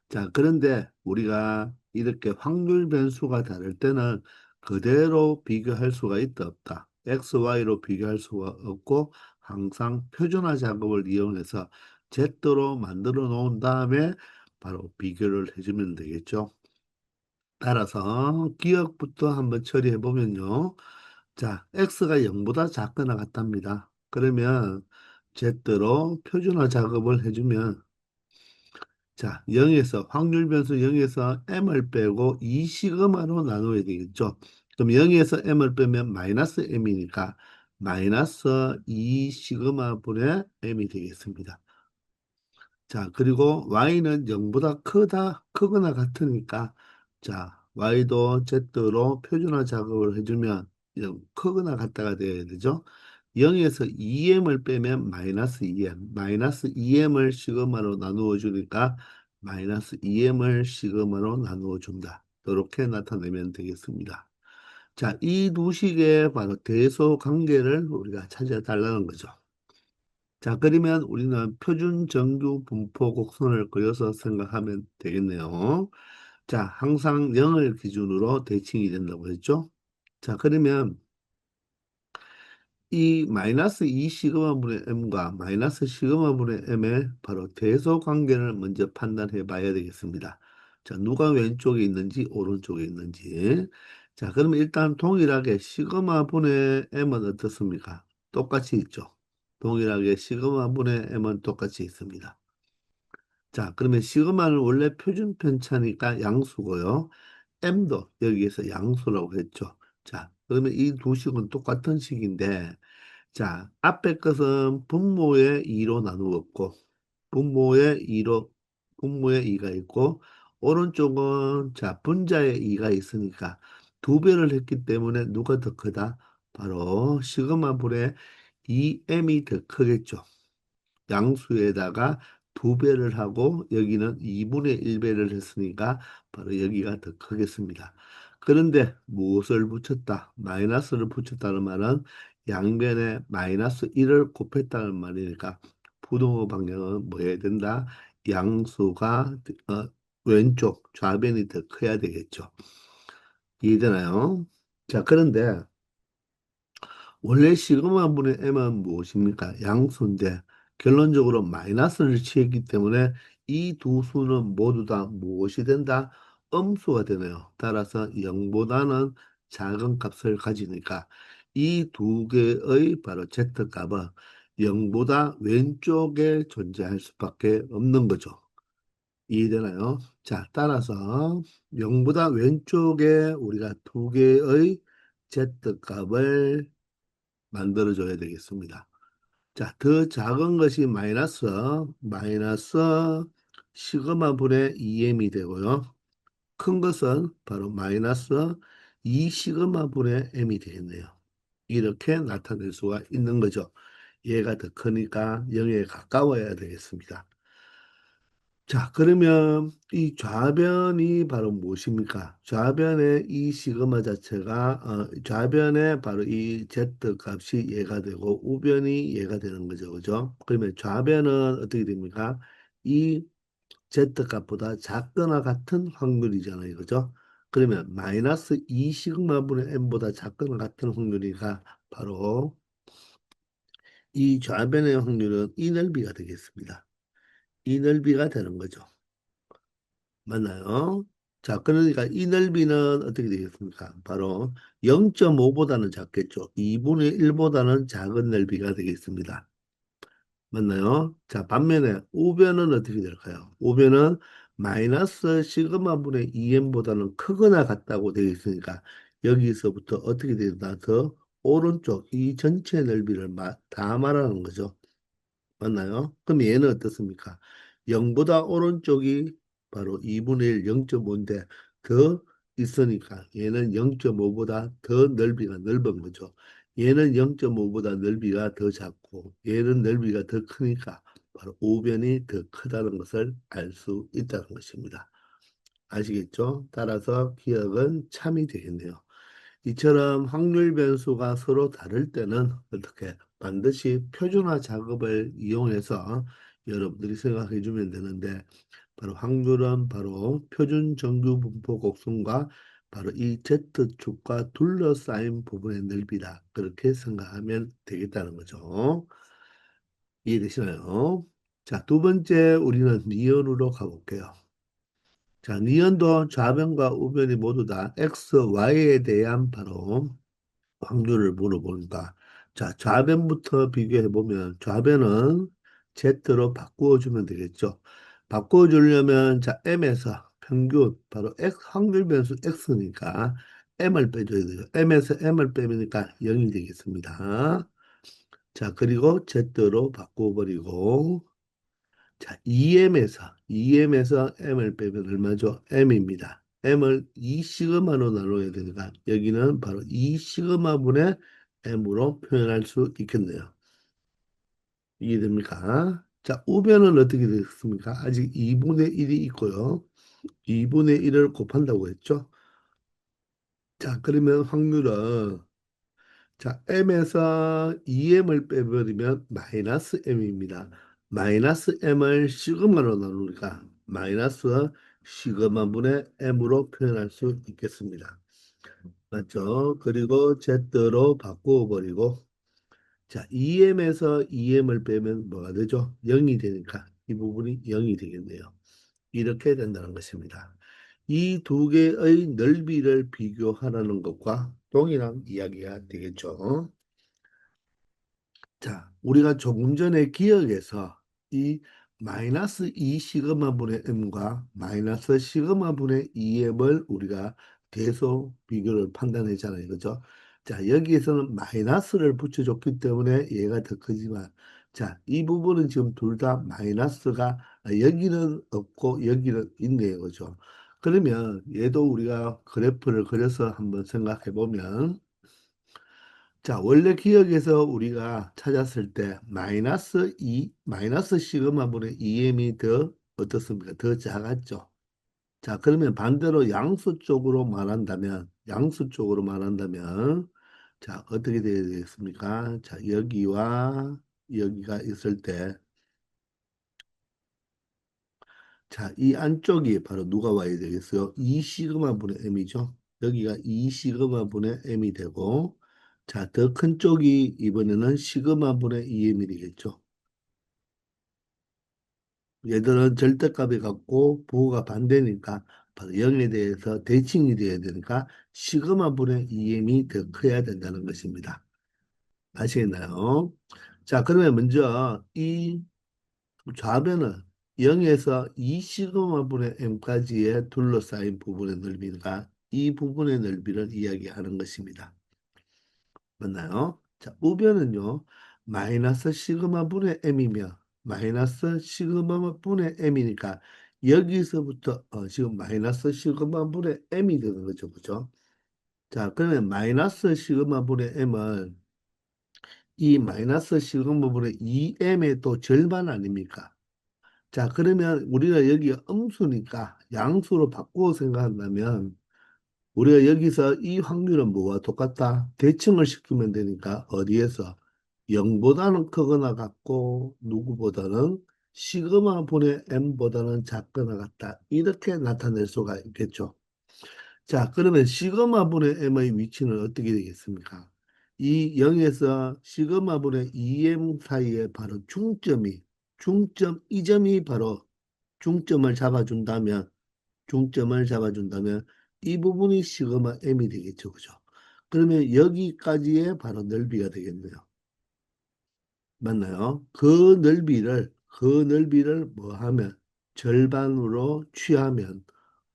자, 그런데 우리가 이렇게 확률 변수가 다를 때는 그대로 비교할 수가 있다 없다. x, y로 비교할 수가 없고 항상 표준화 작업을 이용해서 제도로 만들어 놓은 다음에 바로 비교를 해주면 되겠죠. 따라서 기억부터 한번 처리해 보면요. 자, x가 0보다 작거나 같답니다. 그러면 제대로 표준화 작업을 해주면 자, 0에서 확률 변수 0에서 m을 빼고 2 시그마로 나누어야 되겠죠. 그럼 0에서 m을 빼면 마이너스 m이니까 마이너스 2 시그마 분의 m이 되겠습니다. 자, 그리고 y는 0보다 크거나 같으니까 자, y도 z로 표준화 작업을 해주면 0 크거나 같다가 되어야 되죠. 0에서 2m을 빼면 마이너스 2m, 마이너스 2m을 시그마로 나누어 주니까 마이너스 2m을 시그마로 나누어 준다. 이렇게 나타내면 되겠습니다. 자, 이 두 식의 바로 대소 관계를 우리가 찾아달라는 거죠. 자, 그러면 우리는 표준 정규 분포 곡선을 그려서 생각하면 되겠네요. 자, 항상 0을 기준으로 대칭이 된다고 했죠. 자, 그러면 이 마이너스 2 시그마분의 m과 마이너스 시그마분의 m의 바로 대소 관계를 먼저 판단해 봐야 되겠습니다. 자, 누가 왼쪽에 있는지 오른쪽에 있는지. 자, 그러면 일단 동일하게 시그마분의 m은 어떻습니까? 똑같이 있죠. 동일하게 시그마분의 m은 똑같이 있습니다. 자, 그러면 시그마는 원래 표준 편차니까 양수고요. m도 여기에서 양수라고 했죠. 자, 그러면 이 두 식은 똑같은 식인데, 자, 앞에 것은 분모의 2로 나누었고, 분모의 2로, 분모의 2가 있고, 오른쪽은, 자, 분자의 2가 있으니까 두 배를 했기 때문에 누가 더 크다? 바로 시그마 분의 2m이 더 크겠죠. 양수에다가 두 배를 하고 여기는 2분의 1배를 했으니까 바로 여기가 더 크겠습니다. 그런데 무엇을 붙였다? 마이너스를 붙였다는 말은 양변에 마이너스 1을 곱했다는 말이니까 부동의 방향은 뭐 해야 된다? 양수가 왼쪽 좌변이 더 커야 되겠죠. 이해되나요? 자, 그런데 원래 시그마분의 m은 무엇입니까? 양수인데 결론적으로 마이너스를 취했기 때문에 이 두 수는 모두 다 무엇이 된다? 음수가 되네요. 따라서 0보다는 작은 값을 가지니까 이 두 개의 바로 z값은 0보다 왼쪽에 존재할 수밖에 없는 거죠. 이해되나요? 자, 따라서 0보다 왼쪽에 우리가 두 개의 z값을 만들어줘야 되겠습니다. 자, 더 작은 것이 마이너스 시그마 분의 2m이 되고요. 큰 것은 바로 마이너스 2 시그마 분의 m이 되겠네요. 이렇게 나타낼 수가 있는 거죠. 얘가 더 크니까 0에 가까워야 되겠습니다. 자, 그러면 이 좌변이 바로 무엇입니까? 좌변의 이 시그마 자체가 좌변의 바로 이 z 값이 얘가 되고 우변이 얘가 되는 거죠. 그죠? 그러면 좌변은 어떻게 됩니까? 이 z 값보다 작거나 같은 확률이잖아요. 그죠? 그러면 마이너스 2 시그마분의 m보다 작거나 같은 확률이가 바로 이 좌변의 확률은 이 넓이가 되겠습니다. 이 넓이가 되는 거죠. 맞나요? 자, 그러니까 이 넓이는 어떻게 되겠습니까? 바로 0.5보다는 작겠죠. 2분의 1보다는 작은 넓이가 되겠습니다. 맞나요? 자, 반면에 우변은 어떻게 될까요? 우변은 마이너스 시그마 분의 2m보다는 크거나 같다고 되어 있으니까 여기서부터 어떻게 된다? 더 오른쪽 이 전체 넓이를 다 말하는 거죠. 맞나요? 그럼 얘는 어떻습니까? 0보다 오른쪽이 바로 2분의 1, 0.5인데 더 있으니까 얘는 0.5보다 더 넓이가 넓은 거죠. 얘는 0.5보다 넓이가 더 작고 얘는 넓이가 더 크니까 바로 우변이 더 크다는 것을 알 수 있다는 것입니다. 아시겠죠? 따라서 기억은 참이 되겠네요. 이처럼 확률 변수가 서로 다를 때는 어떻게 반드시 표준화 작업을 이용해서 여러분들이 생각해 주면 되는데 바로 확률은 바로 표준 정규 분포 곡선과 바로 이 Z축과 둘러싸인 부분의 넓이다. 그렇게 생각하면 되겠다는 거죠. 이해되시나요? 자, 두 번째 우리는 니은으로 가볼게요. 자, 니은도 좌변과 우변이 모두 다 X, Y에 대한 바로 확률을 물어보니까 자, 좌변부터 비교해 보면 좌변은 Z로 바꾸어 주면 되겠죠. 바꾸어 주려면 자, M에서 평균 바로 X 확률 변수 X니까 M을 빼줘야 돼요. M에서 M을 빼니까 0이 되겠습니다. 자, 그리고 Z로 바꾸어 버리고 자, EM에서 M을 빼면 얼마죠? M입니다. M을 2 시그마로 나눠야 되니까 여기는 바로 2 시그마분의 M으로 표현할 수 있겠네요. 이해됩니까? 자, 우변은 어떻게 되겠습니까? 아직 2분의 1이 있고요. 2분의 1을 곱한다고 했죠? 자, 그러면 확률은 자, m에서 2m을 빼버리면 마이너스 m입니다. 마이너스 m을 시그마로 나누니까 마이너스 시그마분의 m으로 표현할 수 있겠습니다. 맞죠? 그리고 z로 바꾸어 버리고 자, 2m에서 2m을 빼면 뭐가 되죠? 0이 되니까 이 부분이 0이 되겠네요. 이렇게 된다는 것입니다. 이 두 개의 넓이를 비교하라는 것과 동일한 이야기가 되겠죠. 자, 우리가 조금 전에 기억에서 이 마이너스 2 시그마분의 m과 마이너스 시그마분의 2m을 우리가 계속 비교를 판단했잖아요. 그죠? 자, 여기에서는 마이너스를 붙여줬기 때문에 얘가 더 크지만, 자, 이 부분은 지금 둘 다 마이너스가 여기는 없고 여기는 있네요. 그죠? 그러면 얘도 우리가 그래프를 그려서 한번 생각해 보면, 자, 원래 기억에서 우리가 찾았을 때 마이너스 2, 마이너스 시그마분의 2m이 더 어떻습니까? 더 작았죠. 자, 그러면 반대로 양수 쪽으로 말한다면, 양수 쪽으로 말한다면, 자, 어떻게 되어야 되겠습니까? 자, 여기와 여기가 있을 때, 자, 이 안쪽이 바로 누가 와야 되겠어요? 2 시그마분의 m이죠. 여기가 2 시그마분의 m이 되고, 자, 더 큰 쪽이 이번에는 시그마분의 2m이 되겠죠. 얘들은 절대값이 같고 부호가 반대니까 바로 0에 대해서 대칭이 되어야 되니까 시그마분의 2m이 더 커야 된다는 것입니다. 아시겠나요? 자, 그러면 먼저 이 좌변은 0에서 2 시그마분의 m까지의 둘러싸인 부분의 넓이가 이 부분의 넓이를 이야기하는 것입니다. 맞나요? 자, 우변은요, 마이너스 시그마 분의 m이며, 마이너스 시그마 분의 m이니까, 여기서부터, 지금 마이너스 시그마 분의 m이 되는 거죠. 그죠? 자, 그러면 마이너스 시그마 분의 m은 이 마이너스 시그마 분의 2m의 또 절반 아닙니까? 자, 그러면 우리가 여기 음수니까 양수로 바꾸어 생각한다면, 우리가 여기서 이 확률은 뭐와 똑같다? 대칭을 시키면 되니까 어디에서 0보다는 크거나 같고 누구보다는 시그마 분의 m보다는 작거나 같다. 이렇게 나타낼 수가 있겠죠. 자, 그러면 시그마 분의 m의 위치는 어떻게 되겠습니까? 이 0에서 시그마 분의 2m 사이에 바로 중점 이 점이 바로 중점을 잡아준다면 이 부분이 시그마 m이 되겠죠. 그죠? 그러면 여기까지의 바로 넓이가 되겠네요. 맞나요? 그 넓이를 뭐 하면 절반으로 취하면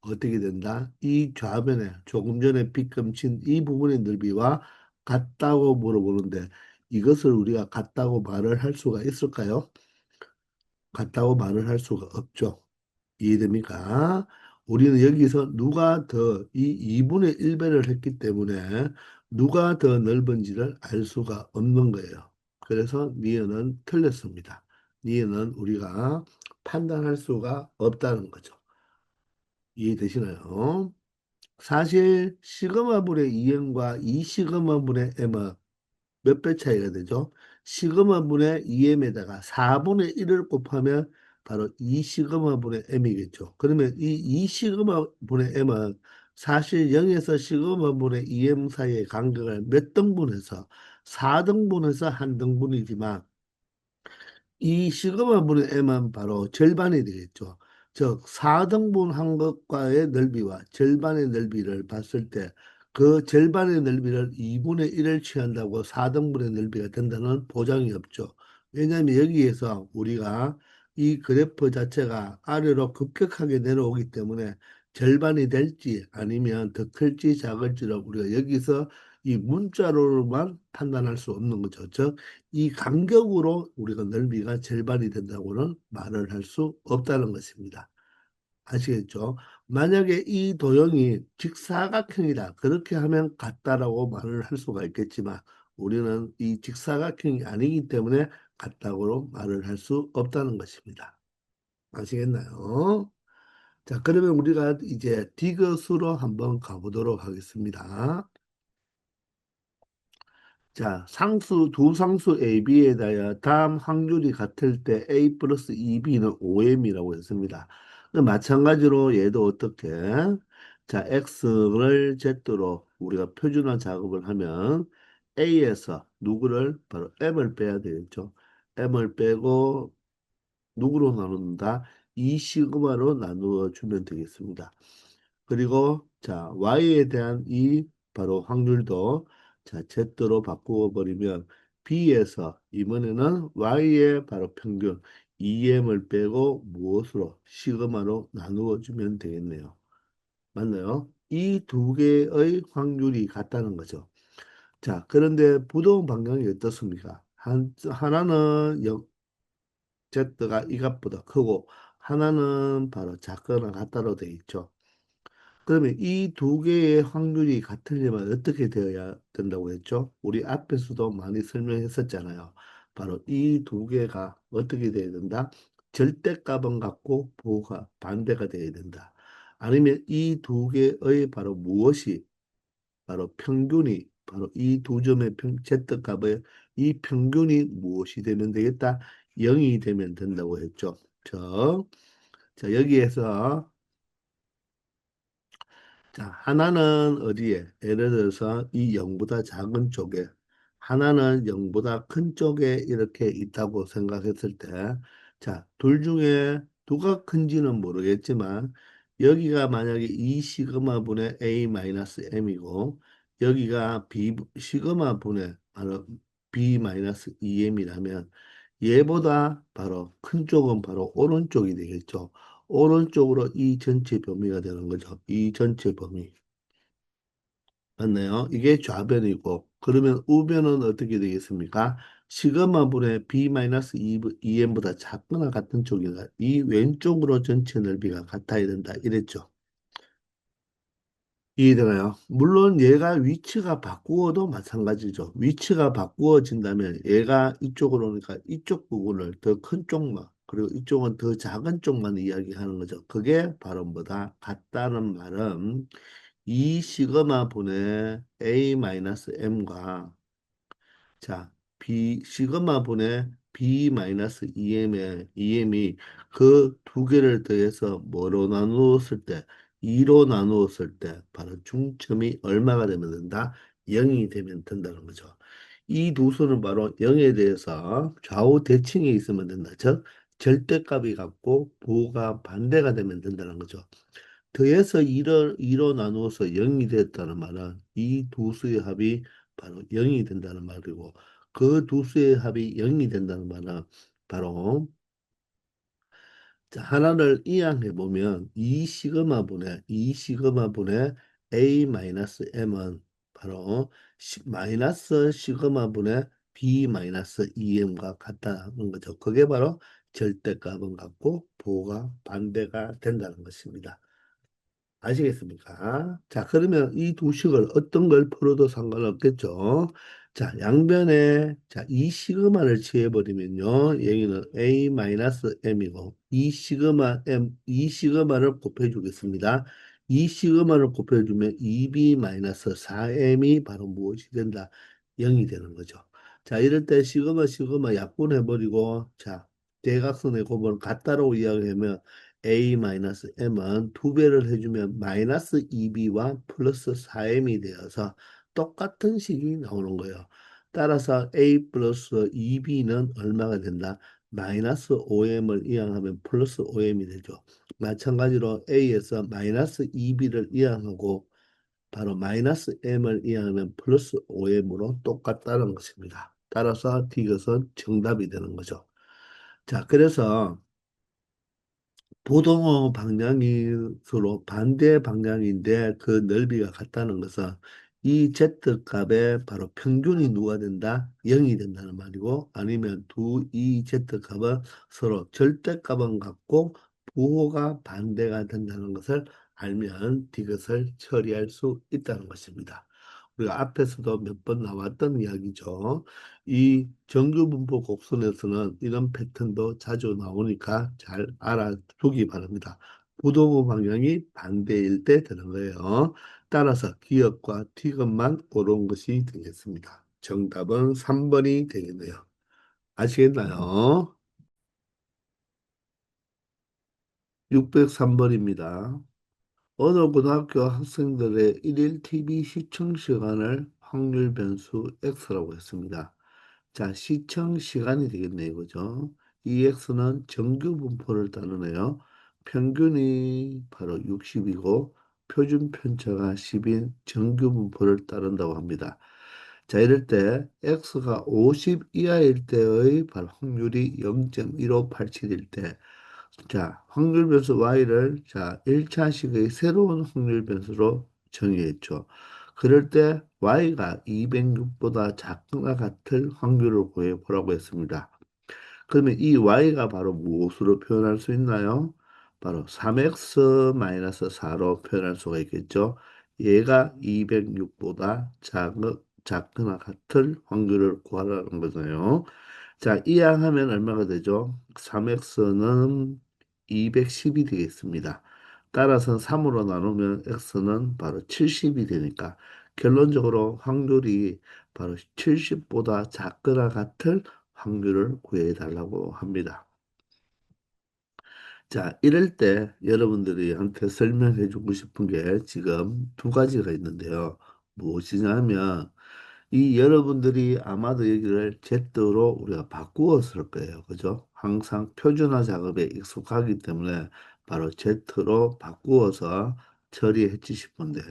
어떻게 된다? 이 좌변에 조금 전에 빗금친 이 부분의 넓이와 같다고 물어보는데 이것을 우리가 같다고 말을 할 수가 있을까요? 같다고 말을 할 수가 없죠. 이해됩니까? 우리는 여기서 누가 더 이 2분의 1배를 했기 때문에 누가 더 넓은지를 알 수가 없는 거예요. 그래서 니은은 틀렸습니다. 니은은 우리가 판단할 수가 없다는 거죠. 이해되시나요? 사실 시그마분의 2m과 이 시그마분의 m은 몇 배 차이가 되죠? 시그마분의 2m에다가 4분의 1을 곱하면 바로 2 시그마분의 m이겠죠. 그러면 이 2 시그마분의 m은 사실 0에서 시그마분의 2m 사이의 간격을 몇 등분해서 4등분해서 한 등분이지만 이 시그마분의 m은 바로 절반이 되겠죠. 즉 4등분 한 것과의 넓이와 절반의 넓이를 봤을 때 그 절반의 넓이를 2분의 1을 취한다고 4등분의 넓이가 된다는 보장이 없죠. 왜냐하면 여기에서 우리가 이 그래프 자체가 아래로 급격하게 내려오기 때문에 절반이 될지 아니면 더 클지 작을지를 우리가 여기서 이 문자로만 판단할 수 없는 거죠. 즉 이 간격으로 우리가 넓이가 절반이 된다고는 말을 할 수 없다는 것입니다. 아시겠죠? 만약에 이 도형이 직사각형이다. 그렇게 하면 같다라고 말을 할 수가 있겠지만 우리는 이 직사각형이 아니기 때문에 같다고 말을 할 수 없다는 것입니다. 아시겠나요? 자, 그러면 우리가 이제 디귿으로 한번 가보도록 하겠습니다. 자, 두 상수 A, B에 대하여 다음 확률이 같을 때 A 플러스 2B는 5M이라고 했습니다. 마찬가지로 얘도 어떻게? 자, X를 Z로 우리가 표준화 작업을 하면 A에서 누구를? 바로 M을 빼야 되겠죠. M을 빼고 누구로 나눈다? 2 시그마로 나누어 주면 되겠습니다. 그리고 자 y에 대한 이 바로 확률도 자 z로 바꾸어 버리면 B에서 이번에는 Y의 바로 평균 2M을 빼고 무엇으로? 시그마로 나누어 주면 되겠네요. 맞나요? 이 두 개의 확률이 같다는 거죠. 자, 그런데 부동 방향이 어떻습니까? 하나는 Z가 이 값보다 크고 하나는 바로 작거나 같다로 되어 있죠. 그러면 이 두 개의 확률이 같으려면 어떻게 되어야 된다고 했죠? 우리 앞에서도 많이 설명했었잖아요. 바로 이 두 개가 어떻게 되어야 된다? 절대값은 같고 부호가 반대가 되어야 된다. 아니면 이 두 개의 바로 무엇이 바로 평균이 바로 이 두 점의 Z값의 이 평균이 무엇이 되면 되겠다? 0이 되면 된다고 했죠. 자, 여기에서 자, 하나는 어디에? 예를 들어서 이 0보다 작은 쪽에, 하나는 0보다 큰 쪽에 이렇게 있다고 생각했을 때, 자, 둘 중에 누가 큰지는 모르겠지만, 여기가 만약에 이 시그마 분의 A-M이고, 여기가 B, 시그마 분의 바로 B-2M이라면, 얘보다 바로 큰 쪽은 바로 오른쪽이 되겠죠. 오른쪽으로 이 전체 범위가 되는 거죠. 이 전체 범위. 맞나요? 이게 좌변이고, 그러면 우변은 어떻게 되겠습니까? 시그마분의 B-2M보다 작거나 같은 쪽이다. 이 왼쪽으로 전체 넓이가 같아야 된다. 이랬죠. 이해되나요? 물론 얘가 위치가 바꾸어도 마찬가지죠. 위치가 바꾸어진다면 얘가 이쪽으로 오니까 이쪽 부분을 더 큰 쪽만, 그리고 이쪽은 더 작은 쪽만 이야기하는 거죠. 그게 바로 뭐다? 같다는 말은 이 시그마 분의 A-M과 자, 시그마 분의 B-2M의 EM이 그 두 개를 더해서 뭐로 나누었을 때, 2로 나누었을 때 바로 중점이 얼마가 되면 된다? 0이 되면 된다는 거죠. 이 두 수는 바로 0에 대해서 좌우 대칭이 있으면 된다. 즉, 절대값이 같고 부호가 반대가 되면 된다는 거죠. 더해서 2로 나누어서 0이 됐다는 말은 이 두 수의 합이 바로 0이 된다는 말이고 그 두 수의 합이 0이 된다는 말은 바로 자, 하나를 이항해 보면 이 시그마분의 A-M은 바로 마이너스 시그마분의 B-2M과 같다는 거죠. 그게 바로 절대값은 같고 부호가 반대가 된다는 것입니다. 아시겠습니까? 자, 그러면 이 두 식을 어떤 걸 풀어도 상관없겠죠. 자, 양변에 자, 이 시그마를 취해버리면요. 여기는 A-M이고 이 시그마를 곱해주겠습니다. 이 시그마를 곱해주면 2B-4M이 바로 무엇이 된다? 0이 되는 거죠. 자, 이럴 때 시그마 약분해버리고 자, 대각선의 곱을 같다라고 이야기하면 A-M은 두 배를 해주면 마이너스 2B와 플러스 4M이 되어서 똑같은 식이 나오는 거예요. 따라서 A 플러스 2B는 얼마가 된다? 마이너스 5M을 이항하면 플러스 5M이 되죠. 마찬가지로 A에서 마이너스 2B를 이항하고 바로 마이너스 M을 이항하면 플러스 5M으로 똑같다는 것입니다. 따라서 이것은 정답이 되는 거죠. 자, 그래서 보도 방향이 서로 반대 방향인데 그 넓이가 같다는 것은 이 Z값의 바로 평균이 누가 된다? 0이 된다는 말이고 아니면 이 Z값은 서로 절대값은 같고 부호가 반대가 된다는 것을 알면 이것을 처리할 수 있다는 것입니다. 우리가 앞에서도 몇 번 나왔던 이야기죠. 이 정규분포 곡선에서는 이런 패턴도 자주 나오니까 잘 알아두기 바랍니다. 부동호 방향이 반대일 때 되는 거예요. 따라서 기억과 티귿만 옳은 것이 되겠습니다. 정답은 3번이 되겠네요. 아시겠나요? 603번입니다. 어느 고등학교 학생들의 일일 TV 시청 시간을 확률 변수 X라고 했습니다. 자, 시청 시간이 되겠네, 이거죠. EX는 정규 분포를 따르네요. 평균이 바로 60이고 표준 편차가 10인 정규 분포를 따른다고 합니다. 자, 이럴 때 x가 50 이하일 때의 바로 확률이 0.1587일 때, 자, 확률 변수 y를 자, 1차식의 새로운 확률 변수로 정의했죠. 그럴 때 y가 206보다 작거나 같을 확률을 구해 보라고 했습니다. 그러면 이 y가 바로 무엇으로 표현할 수 있나요? 바로 3x-4로 표현할 수가 있겠죠. 얘가 206보다 작거나 같을 확률을 구하라는 거잖아요. 자, 이항하면 얼마가 되죠? 3x는 210이 되겠습니다. 따라서 3으로 나누면 x는 바로 70이 되니까 결론적으로 확률이 바로 70보다 작거나 같을 확률을 구해 달라고 합니다. 자, 이럴 때 여러분들이 한테 설명해 주고 싶은 게 지금 두 가지가 있는데요. 무엇이냐면 이 여러분들이 아마도 여기를 Z로 우리가 바꾸어 쓸 거예요. 그죠? 항상 표준화 작업에 익숙하기 때문에 바로 Z로 바꾸어서 처리해 주실 건데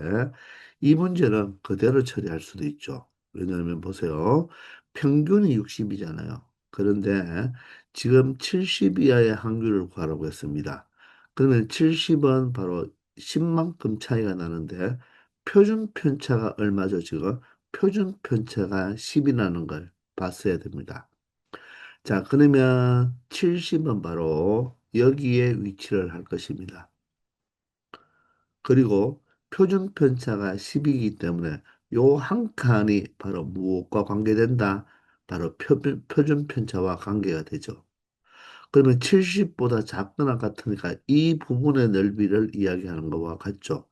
이 문제는 그대로 처리할 수도 있죠. 왜냐하면 보세요. 평균이 60이잖아요. 그런데 지금 70 이하의 확률을 구하라고 했습니다. 그러면 70은 바로 10만큼 차이가 나는데 표준 편차가 얼마죠, 지금? 표준 편차가 10이라는 걸 봤어야 됩니다. 자, 그러면 70은 바로 여기에 위치를 할 것입니다. 그리고 표준 편차가 10이기 때문에 요 한 칸이 바로 무엇과 관계된다? 바로 표준 편차와 관계가 되죠. 그러면 70보다 작거나 같으니까 이 부분의 넓이를 이야기하는 것과 같죠.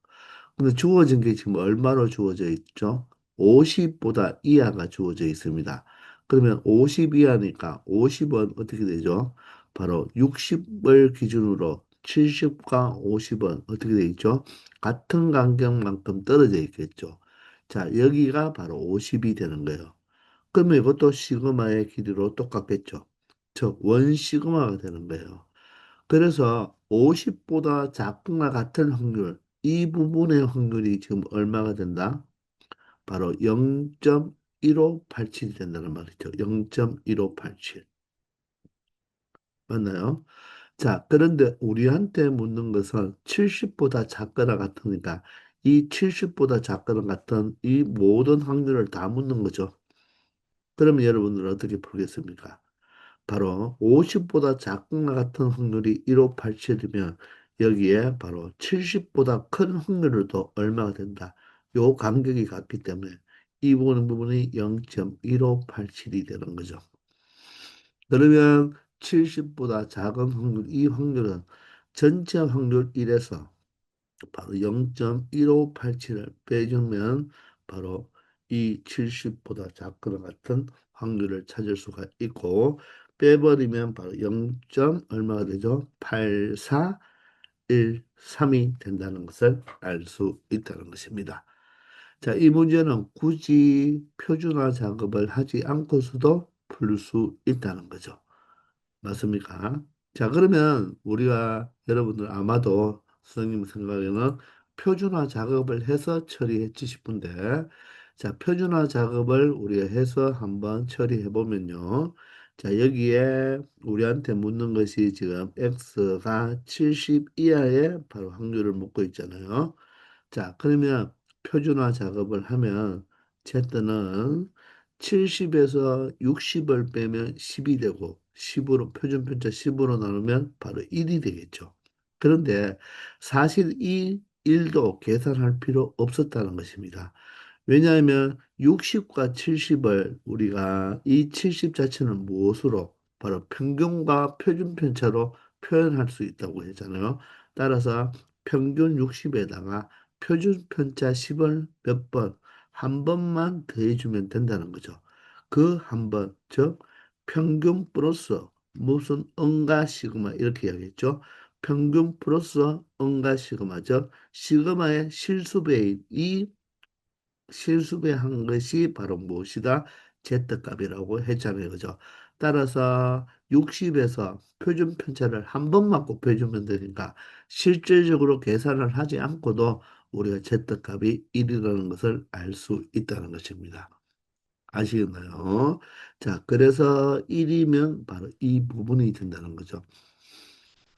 근데 주어진 게 지금 얼마로 주어져 있죠? 50보다 이하가 주어져 있습니다. 그러면 50 이하니까 50은 어떻게 되죠? 바로 60을 기준으로 70과 50은 어떻게 되어 있죠? 같은 간격만큼 떨어져 있겠죠. 자, 여기가 바로 50이 되는 거예요. 그러면 이것도 시그마의 길이로 똑같겠죠. 즉, 원 시그마가 되는 거예요. 그래서 50보다 작거나 같은 확률, 이 부분의 확률이 지금 얼마가 된다? 바로 0.1587이 된다는 말이죠. 0.1587. 맞나요? 자, 그런데 우리한테 묻는 것은 70보다 작거나 같으니까 이 70보다 작거나 같은 이 모든 확률을 다 묻는 거죠. 그러면 여러분들은 어떻게 풀겠습니까? 바로 50보다 작거나 같은 확률이 1587이면 여기에 바로 70보다 큰 확률을 더 얼마가 된다. 요 간격이 같기 때문에 이 부분이 0.1587이 되는 거죠. 그러면 70보다 작은 확률, 이 확률은 전체 확률 1에서 바로 0.1587을 빼주면 바로 이 70보다 작거나 같은 확률을 찾을 수가 있고 빼버리면 바로 0. 얼마가 되죠? 8413이 된다는 것을 알 수 있다는 것입니다. 자, 이 문제는 굳이 표준화 작업을 하지 않고서도 풀 수 있다는 거죠. 맞습니까? 자, 그러면 우리가 여러분들 아마도 선생님 생각에는 표준화 작업을 해서 처리해 주실 분데, 자, 표준화 작업을 우리가 해서 한번 처리해 보면요. 자, 여기에 우리한테 묻는 것이 지금 x가 70 이하의 바로 확률을 묻고 있잖아요. 자, 그러면 표준화 작업을 하면 z는 70에서 60을 빼면 10이 되고 10으로 표준 편차 10으로 나누면 바로 1이 되겠죠. 그런데 사실 이 1도 계산할 필요 없었다는 것입니다. 왜냐하면 60과 70을 우리가 이 70 자체는 무엇으로 바로 평균과 표준 편차로 표현할 수 있다고 했잖아요. 따라서 평균 60에다가 표준 편차 10을 몇 번, 한 번만 더해주면 된다는 거죠. 그 한 번, 즉 평균 플러스 무슨 응가 시그마 이렇게 이야기했죠. 평균 플러스 응가 시그마, 즉 시그마의 실수배인 이 실수배한 것이 바로 무엇이다? Z값이라고 했잖아요. 그죠? 따라서 60에서 표준 편차를 한 번만 곱해주면 되니까 실질적으로 계산을 하지 않고도 우리가 Z값이 1이라는 것을 알 수 있다는 것입니다. 아시겠나요? 자, 그래서 1이면 바로 이 부분이 된다는 거죠.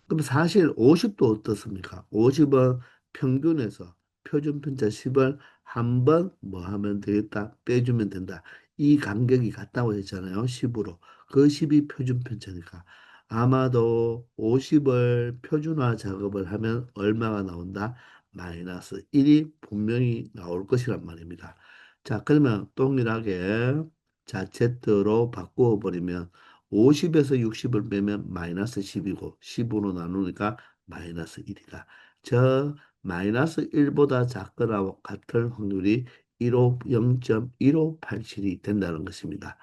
그럼 사실 50도 어떻습니까? 50은 평균에서 표준 편차 10을 한 번 뭐 하면 되겠다. 빼주면 된다. 이 간격이 같다고 했잖아요. 10으로. 그 10이 표준 편차니까. 아마도 50을 표준화 작업을 하면 얼마가 나온다? 마이너스 1이 분명히 나올 것이란 말입니다. 자, 그러면 동일하게 자, Z로 바꾸어 버리면 50에서 60을 빼면 마이너스 10이고 10으로 나누니까 마이너스 1이다. 저 마이너스 1보다 작거나 같을 확률이 0.1587이 된다는 것입니다.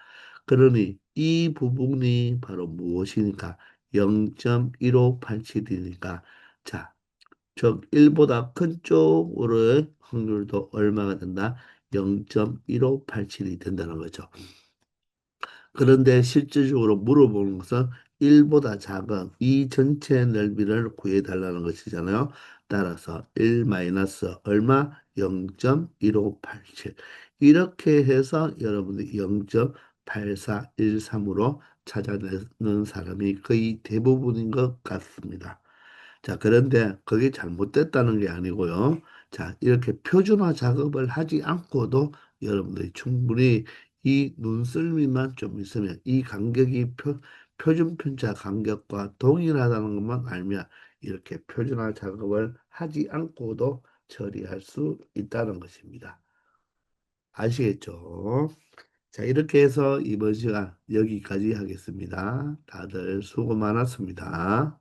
그러니 이 부분이 바로 무엇이니까 0.1587이니까 자, 즉 1보다 큰 쪽으로의 확률도 얼마가 된다? 0.1587이 된다는 거죠. 그런데 실질적으로 물어보는 것은 1보다 작은 이 전체 넓이를 구해달라는 것이잖아요. 따라서 1 마이너스 얼마? 0.1587. 이렇게 해서 여러분들이 0.8413으로 찾아내는 사람이 거의 대부분인 것 같습니다. 자, 그런데 그게 잘못됐다는 게 아니고요. 자, 이렇게 표준화 작업을 하지 않고도 여러분들이 충분히 이 눈썰미만 좀 있으면 이 간격이 표준 편차 간격과 동일하다는 것만 알면 이렇게 표준화 작업을 하지 않고도 처리할 수 있다는 것입니다. 아시겠죠? 자, 이렇게 해서 이번 시간 여기까지 하겠습니다. 다들 수고 많았습니다.